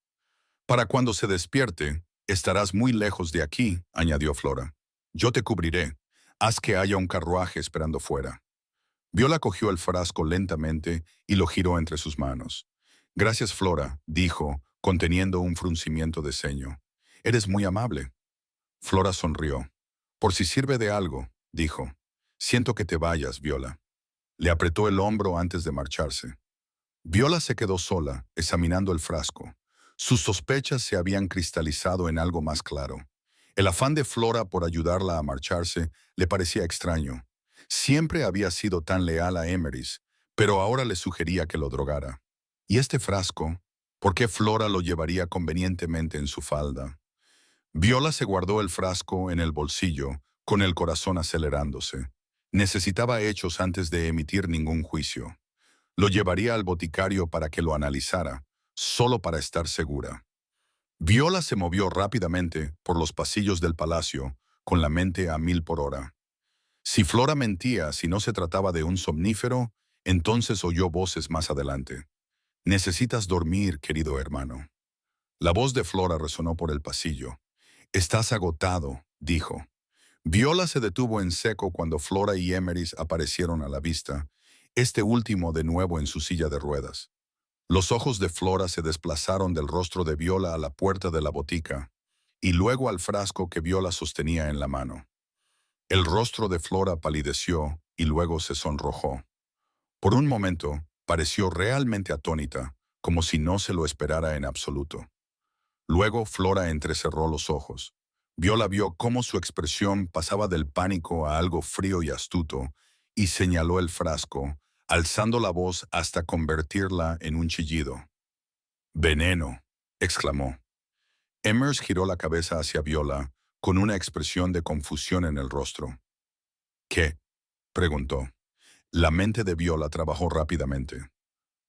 Para cuando se despierte, estarás muy lejos de aquí, añadió Flora. Yo te cubriré. Haz que haya un carruaje esperando fuera. Viola cogió el frasco lentamente y lo giró entre sus manos. Gracias, Flora, dijo, conteniendo un fruncimiento de ceño. Eres muy amable. Flora sonrió. Por si sirve de algo, dijo. Siento que te vayas, Viola. Le apretó el hombro antes de marcharse. Viola se quedó sola, examinando el frasco. Sus sospechas se habían cristalizado en algo más claro. El afán de Flora por ayudarla a marcharse le parecía extraño. Siempre había sido tan leal a Emerys, pero ahora le sugería que lo drogara. ¿Y este frasco? ¿Por qué Flora lo llevaría convenientemente en su falda? Viola se guardó el frasco en el bolsillo, con el corazón acelerándose. Necesitaba hechos antes de emitir ningún juicio. Lo llevaría al boticario para que lo analizara, solo para estar segura. Viola se movió rápidamente por los pasillos del palacio, con la mente a 1000 por hora. Si Flora mentía, si no se trataba de un somnífero, entonces oyó voces más adelante. Necesitas dormir, querido hermano. La voz de Flora resonó por el pasillo. Estás agotado, dijo. Viola se detuvo en seco cuando Flora y Emerys aparecieron a la vista, este último de nuevo en su silla de ruedas. Los ojos de Flora se desplazaron del rostro de Viola a la puerta de la botica, y luego al frasco que Viola sostenía en la mano. El rostro de Flora palideció y luego se sonrojó. Por un momento, pareció realmente atónita, como si no se lo esperara en absoluto. Luego Flora entrecerró los ojos. Viola vio cómo su expresión pasaba del pánico a algo frío y astuto, y señaló el frasco, alzando la voz hasta convertirla en un chillido. «Veneno», exclamó. Emmers giró la cabeza hacia Viola, con una expresión de confusión en el rostro. «¿Qué?», preguntó. La mente de Viola trabajó rápidamente.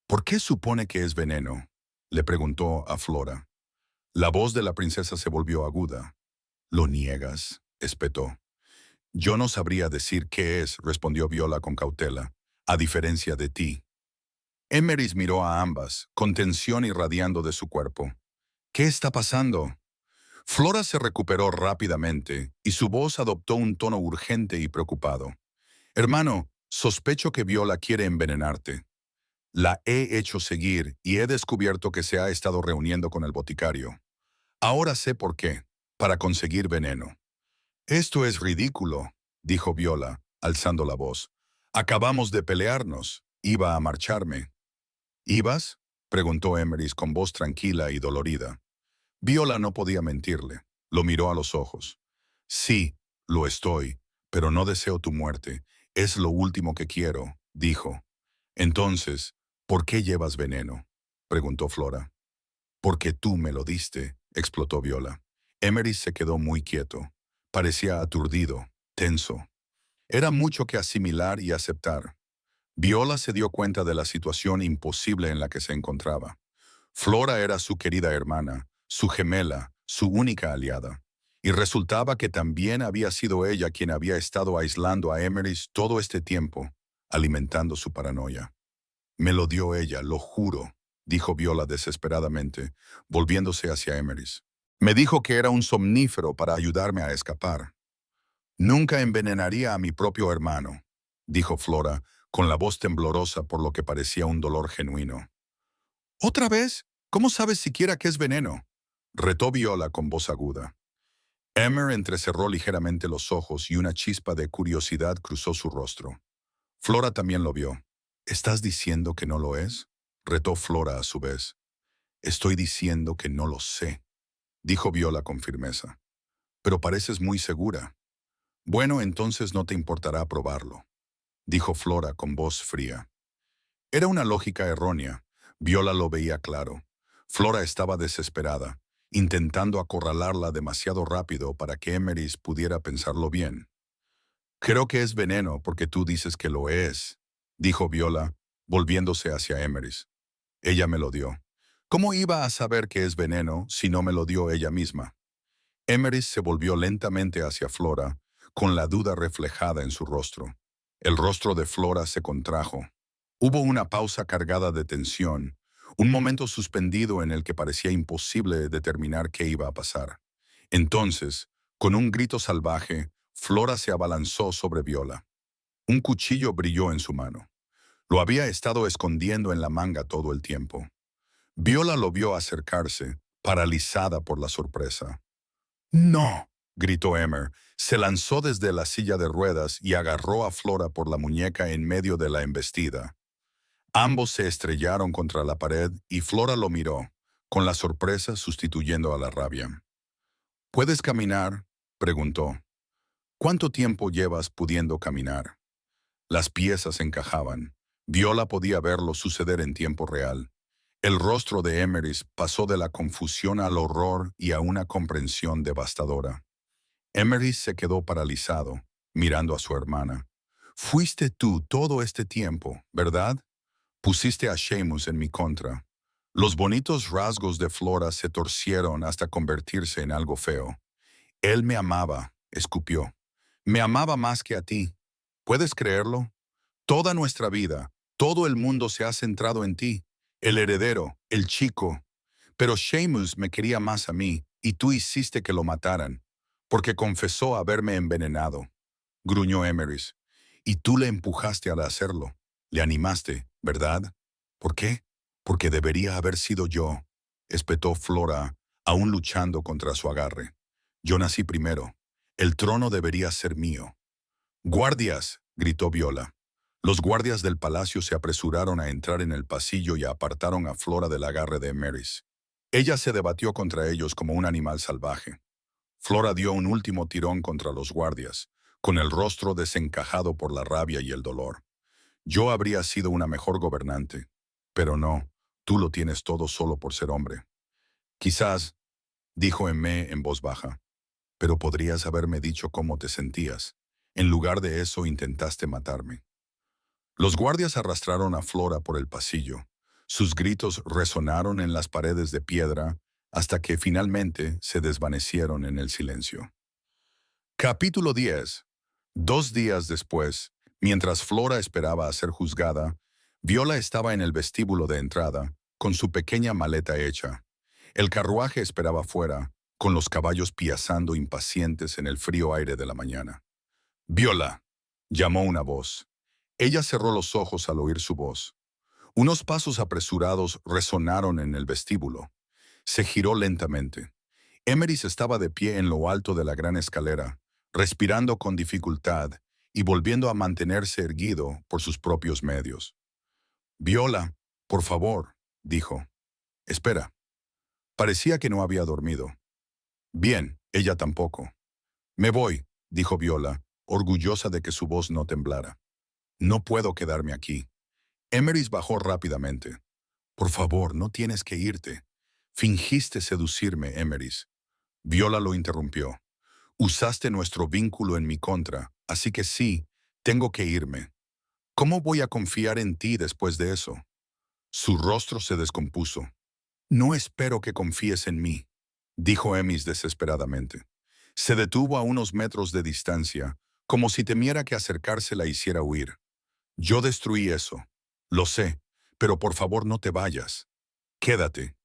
«¿Por qué supone que es veneno?», le preguntó a Flora. La voz de la princesa se volvió aguda. «¿Lo niegas?», espetó. «Yo no sabría decir qué es», respondió Viola con cautela, «a diferencia de ti». Emerys miró a ambas, con tensión irradiando de su cuerpo. «¿Qué está pasando?». Flora se recuperó rápidamente y su voz adoptó un tono urgente y preocupado. «Hermano, sospecho que Viola quiere envenenarte. La he hecho seguir y he descubierto que se ha estado reuniendo con el boticario. Ahora sé por qué, para conseguir veneno». «Esto es ridículo», dijo Viola, alzando la voz. «Acabamos de pelearnos. Iba a marcharme». «¿Ibas?», preguntó Emerys con voz tranquila y dolorida. Viola no podía mentirle. Lo miró a los ojos. «Sí, lo estoy, pero no deseo tu muerte. Es lo último que quiero», dijo. «Entonces, ¿por qué llevas veneno?», preguntó Flora. «Porque tú me lo diste», explotó Viola. Emerys se quedó muy quieto. Parecía aturdido, tenso. Era mucho que asimilar y aceptar. Viola se dio cuenta de la situación imposible en la que se encontraba. Flora era su querida hermana, su gemela, su única aliada. Y resultaba que también había sido ella quien había estado aislando a Emerys todo este tiempo, alimentando su paranoia. «Me lo dio ella, lo juro», dijo Viola desesperadamente, volviéndose hacia Emeris. Me dijo que era un somnífero para ayudarme a escapar. Nunca envenenaría a mi propio hermano, dijo Flora, con la voz temblorosa por lo que parecía un dolor genuino. ¿Otra vez? ¿Cómo sabes siquiera que es veneno? Retó Viola con voz aguda. Emer entrecerró ligeramente los ojos y una chispa de curiosidad cruzó su rostro. Flora también lo vio. ¿Estás diciendo que no lo es? Retó Flora a su vez. Estoy diciendo que no lo sé, dijo Viola con firmeza. Pero pareces muy segura. Bueno, entonces no te importará probarlo, dijo Flora con voz fría. Era una lógica errónea. Viola lo veía claro. Flora estaba desesperada, intentando acorralarla demasiado rápido para que Emeris pudiera pensarlo bien. Creo que es veneno porque tú dices que lo es, dijo Viola, volviéndose hacia Emeris. Ella me lo dio. ¿Cómo iba a saber que es veneno si no me lo dio ella misma? Emeris se volvió lentamente hacia Flora, con la duda reflejada en su rostro. El rostro de Flora se contrajo. Hubo una pausa cargada de tensión, un momento suspendido en el que parecía imposible determinar qué iba a pasar. Entonces, con un grito salvaje, Flora se abalanzó sobre Viola. Un cuchillo brilló en su mano. Lo había estado escondiendo en la manga todo el tiempo. Viola lo vio acercarse, paralizada por la sorpresa. ¡No! Gritó Emer. Se lanzó desde la silla de ruedas y agarró a Flora por la muñeca en medio de la embestida. Ambos se estrellaron contra la pared y Flora lo miró, con la sorpresa sustituyendo a la rabia. ¿Puedes caminar? Preguntó. ¿Cuánto tiempo llevas pudiendo caminar? Las piezas encajaban. Viola podía verlo suceder en tiempo real. El rostro de Emeris pasó de la confusión al horror y a una comprensión devastadora. Emeris se quedó paralizado, mirando a su hermana. Fuiste tú todo este tiempo, ¿verdad? Pusiste a Seamus en mi contra. Los bonitos rasgos de Flora se torcieron hasta convertirse en algo feo. Él me amaba, escupió. Me amaba más que a ti. ¿Puedes creerlo? Toda nuestra vida, todo el mundo se ha centrado en ti. El heredero, el chico. Pero Seamus me quería más a mí, y tú hiciste que lo mataran, porque confesó haberme envenenado. Gruñó Emeris. Y tú le empujaste al hacerlo. Le animaste, ¿verdad? ¿Por qué? Porque debería haber sido yo, espetó Flora, aún luchando contra su agarre. Yo nací primero. El trono debería ser mío. ¡Guardias! Gritó Viola. Los guardias del palacio se apresuraron a entrar en el pasillo y apartaron a Flora del agarre de Emeris. Ella se debatió contra ellos como un animal salvaje. Flora dio un último tirón contra los guardias, con el rostro desencajado por la rabia y el dolor. Yo habría sido una mejor gobernante, pero no, tú lo tienes todo solo por ser hombre. Quizás, dijo Aimé en voz baja, pero podrías haberme dicho cómo te sentías. En lugar de eso intentaste matarme. Los guardias arrastraron a Flora por el pasillo. Sus gritos resonaron en las paredes de piedra hasta que finalmente se desvanecieron en el silencio. Capítulo 10. 2 días después, mientras Flora esperaba a ser juzgada, Viola estaba en el vestíbulo de entrada, con su pequeña maleta hecha. El carruaje esperaba fuera, con los caballos piazando impacientes en el frío aire de la mañana. «Viola», llamó una voz. Ella cerró los ojos al oír su voz. Unos pasos apresurados resonaron en el vestíbulo. Se giró lentamente. Emeris estaba de pie en lo alto de la gran escalera, respirando con dificultad y volviendo a mantenerse erguido por sus propios medios. «Viola, por favor», dijo. «Espera». Parecía que no había dormido. Bien, ella tampoco. «Me voy», dijo Viola, orgullosa de que su voz no temblara. «No puedo quedarme aquí». Emeris bajó rápidamente. «Por favor, no tienes que irte. Fingiste seducirme, Emeris». Viola lo interrumpió. «Usaste nuestro vínculo en mi contra, así que sí, tengo que irme. ¿Cómo voy a confiar en ti después de eso?» Su rostro se descompuso. «No espero que confíes en mí», dijo Emis desesperadamente. Se detuvo a unos metros de distancia, como si temiera que acercarse la hiciera huir. «Yo destruí eso. Lo sé, pero por favor no te vayas». Quédate.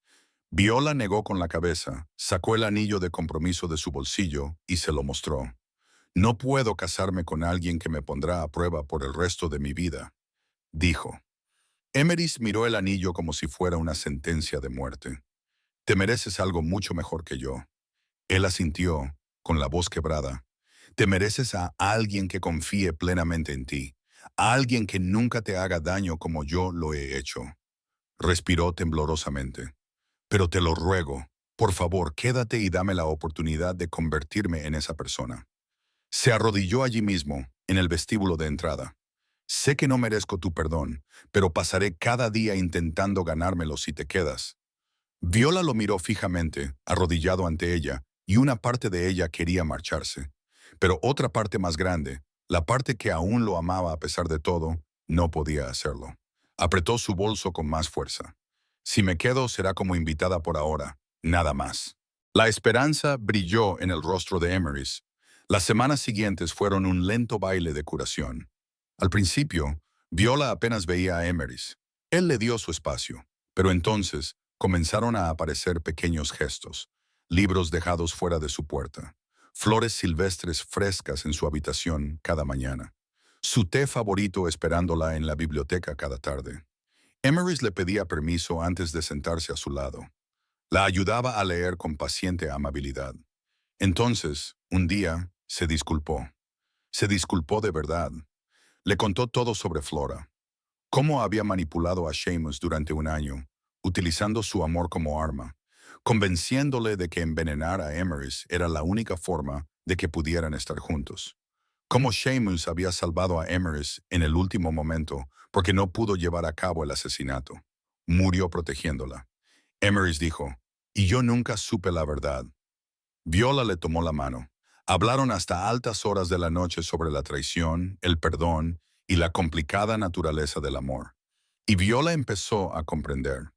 Viola negó con la cabeza, sacó el anillo de compromiso de su bolsillo y se lo mostró. No puedo casarme con alguien que me pondrá a prueba por el resto de mi vida, dijo. Emeris miró el anillo como si fuera una sentencia de muerte. Te mereces algo mucho mejor que yo. Él asintió, con la voz quebrada. Te mereces a alguien que confíe plenamente en ti, a alguien que nunca te haga daño como yo lo he hecho. Respiró temblorosamente. Pero te lo ruego, por favor, quédate y dame la oportunidad de convertirme en esa persona. Se arrodilló allí mismo, en el vestíbulo de entrada. Sé que no merezco tu perdón, pero pasaré cada día intentando ganármelo si te quedas. Viola lo miró fijamente, arrodillado ante ella, y una parte de ella quería marcharse. Pero otra parte más grande, la parte que aún lo amaba a pesar de todo, no podía hacerlo. Apretó su bolso con más fuerza. Si me quedo será como invitada por ahora, nada más. La esperanza brilló en el rostro de Emeris. Las semanas siguientes fueron un lento baile de curación. Al principio, Viola apenas veía a Emeris. Él le dio su espacio, pero entonces comenzaron a aparecer pequeños gestos, libros dejados fuera de su puerta, flores silvestres frescas en su habitación cada mañana, su té favorito esperándola en la biblioteca cada tarde. Emeris le pedía permiso antes de sentarse a su lado. La ayudaba a leer con paciente amabilidad. Entonces, un día, se disculpó. Se disculpó de verdad. Le contó todo sobre Flora, cómo había manipulado a Seamus durante un año, utilizando su amor como arma, convenciéndole de que envenenar a Emeris era la única forma de que pudieran estar juntos. Cómo Seamus había salvado a Emeris en el último momento porque no pudo llevar a cabo el asesinato. Murió protegiéndola. Emeris dijo, y yo nunca supe la verdad. Viola le tomó la mano. Hablaron hasta altas horas de la noche sobre la traición, el perdón y la complicada naturaleza del amor. Y Viola empezó a comprender.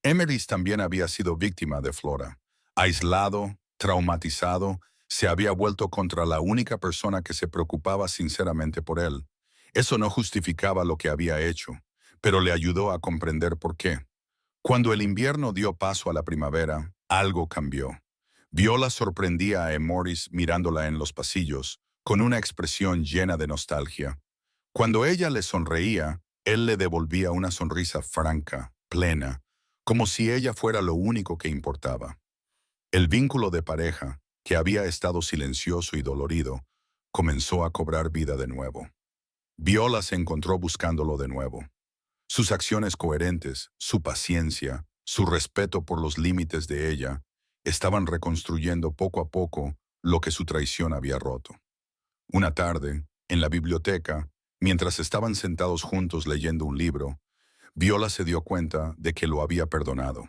Emeris también había sido víctima de Flora. Aislado, traumatizado, se había vuelto contra la única persona que se preocupaba sinceramente por él. Eso no justificaba lo que había hecho, pero le ayudó a comprender por qué. Cuando el invierno dio paso a la primavera, algo cambió. Viola sorprendía a Emoris mirándola en los pasillos, con una expresión llena de nostalgia. Cuando ella le sonreía, él le devolvía una sonrisa franca, plena, como si ella fuera lo único que importaba. El vínculo de pareja, que había estado silencioso y dolorido, comenzó a cobrar vida de nuevo. Viola se encontró buscándolo de nuevo. Sus acciones coherentes, su paciencia, su respeto por los límites de ella, estaban reconstruyendo poco a poco lo que su traición había roto. Una tarde, en la biblioteca, mientras estaban sentados juntos leyendo un libro, Viola se dio cuenta de que lo había perdonado.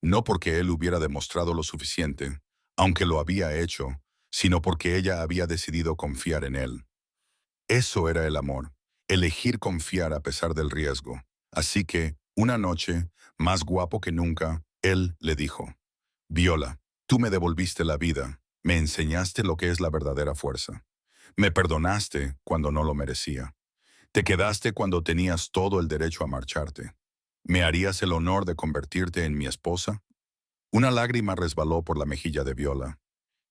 No porque él hubiera demostrado lo suficiente, aunque lo había hecho, sino porque ella había decidido confiar en él. Eso era el amor, elegir confiar a pesar del riesgo. Así que, una noche, más guapo que nunca, él le dijo, Viola, tú me devolviste la vida, me enseñaste lo que es la verdadera fuerza. Me perdonaste cuando no lo merecía. Te quedaste cuando tenías todo el derecho a marcharte. ¿Me harías el honor de convertirte en mi esposa? Una lágrima resbaló por la mejilla de Viola,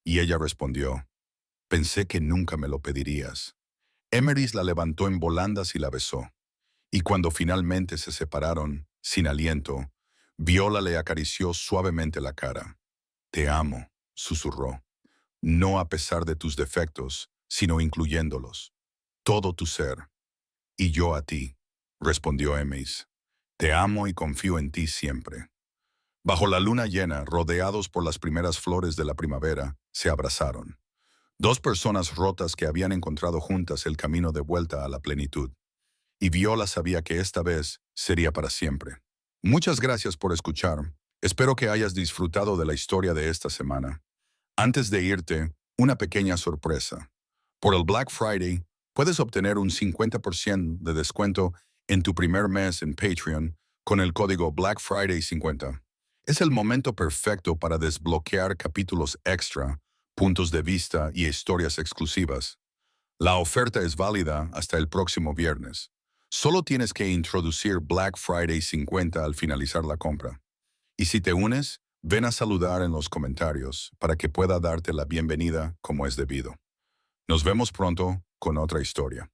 y ella respondió, pensé que nunca me lo pedirías. Emeris la levantó en volandas y la besó. Y cuando finalmente se separaron, sin aliento, Viola le acarició suavemente la cara. Te amo, susurró. No a pesar de tus defectos, sino incluyéndolos. Todo tu ser. Y yo a ti, respondió Emeis. Te amo y confío en ti siempre. Bajo la luna llena, rodeados por las primeras flores de la primavera, se abrazaron. Dos personas rotas que habían encontrado juntas el camino de vuelta a la plenitud. Y Viola sabía que esta vez sería para siempre. Muchas gracias por escuchar. Espero que hayas disfrutado de la historia de esta semana. Antes de irte, una pequeña sorpresa. Por el Black Friday, puedes obtener un 50% de descuento en tu primer mes en Patreon con el código Black Friday 50. Es el momento perfecto para desbloquear capítulos extra, puntos de vista y historias exclusivas. La oferta es válida hasta el próximo viernes. Solo tienes que introducir Black Friday 50 al finalizar la compra. Y si te unes, ven a saludar en los comentarios para que pueda darte la bienvenida como es debido. Nos vemos pronto con otra historia.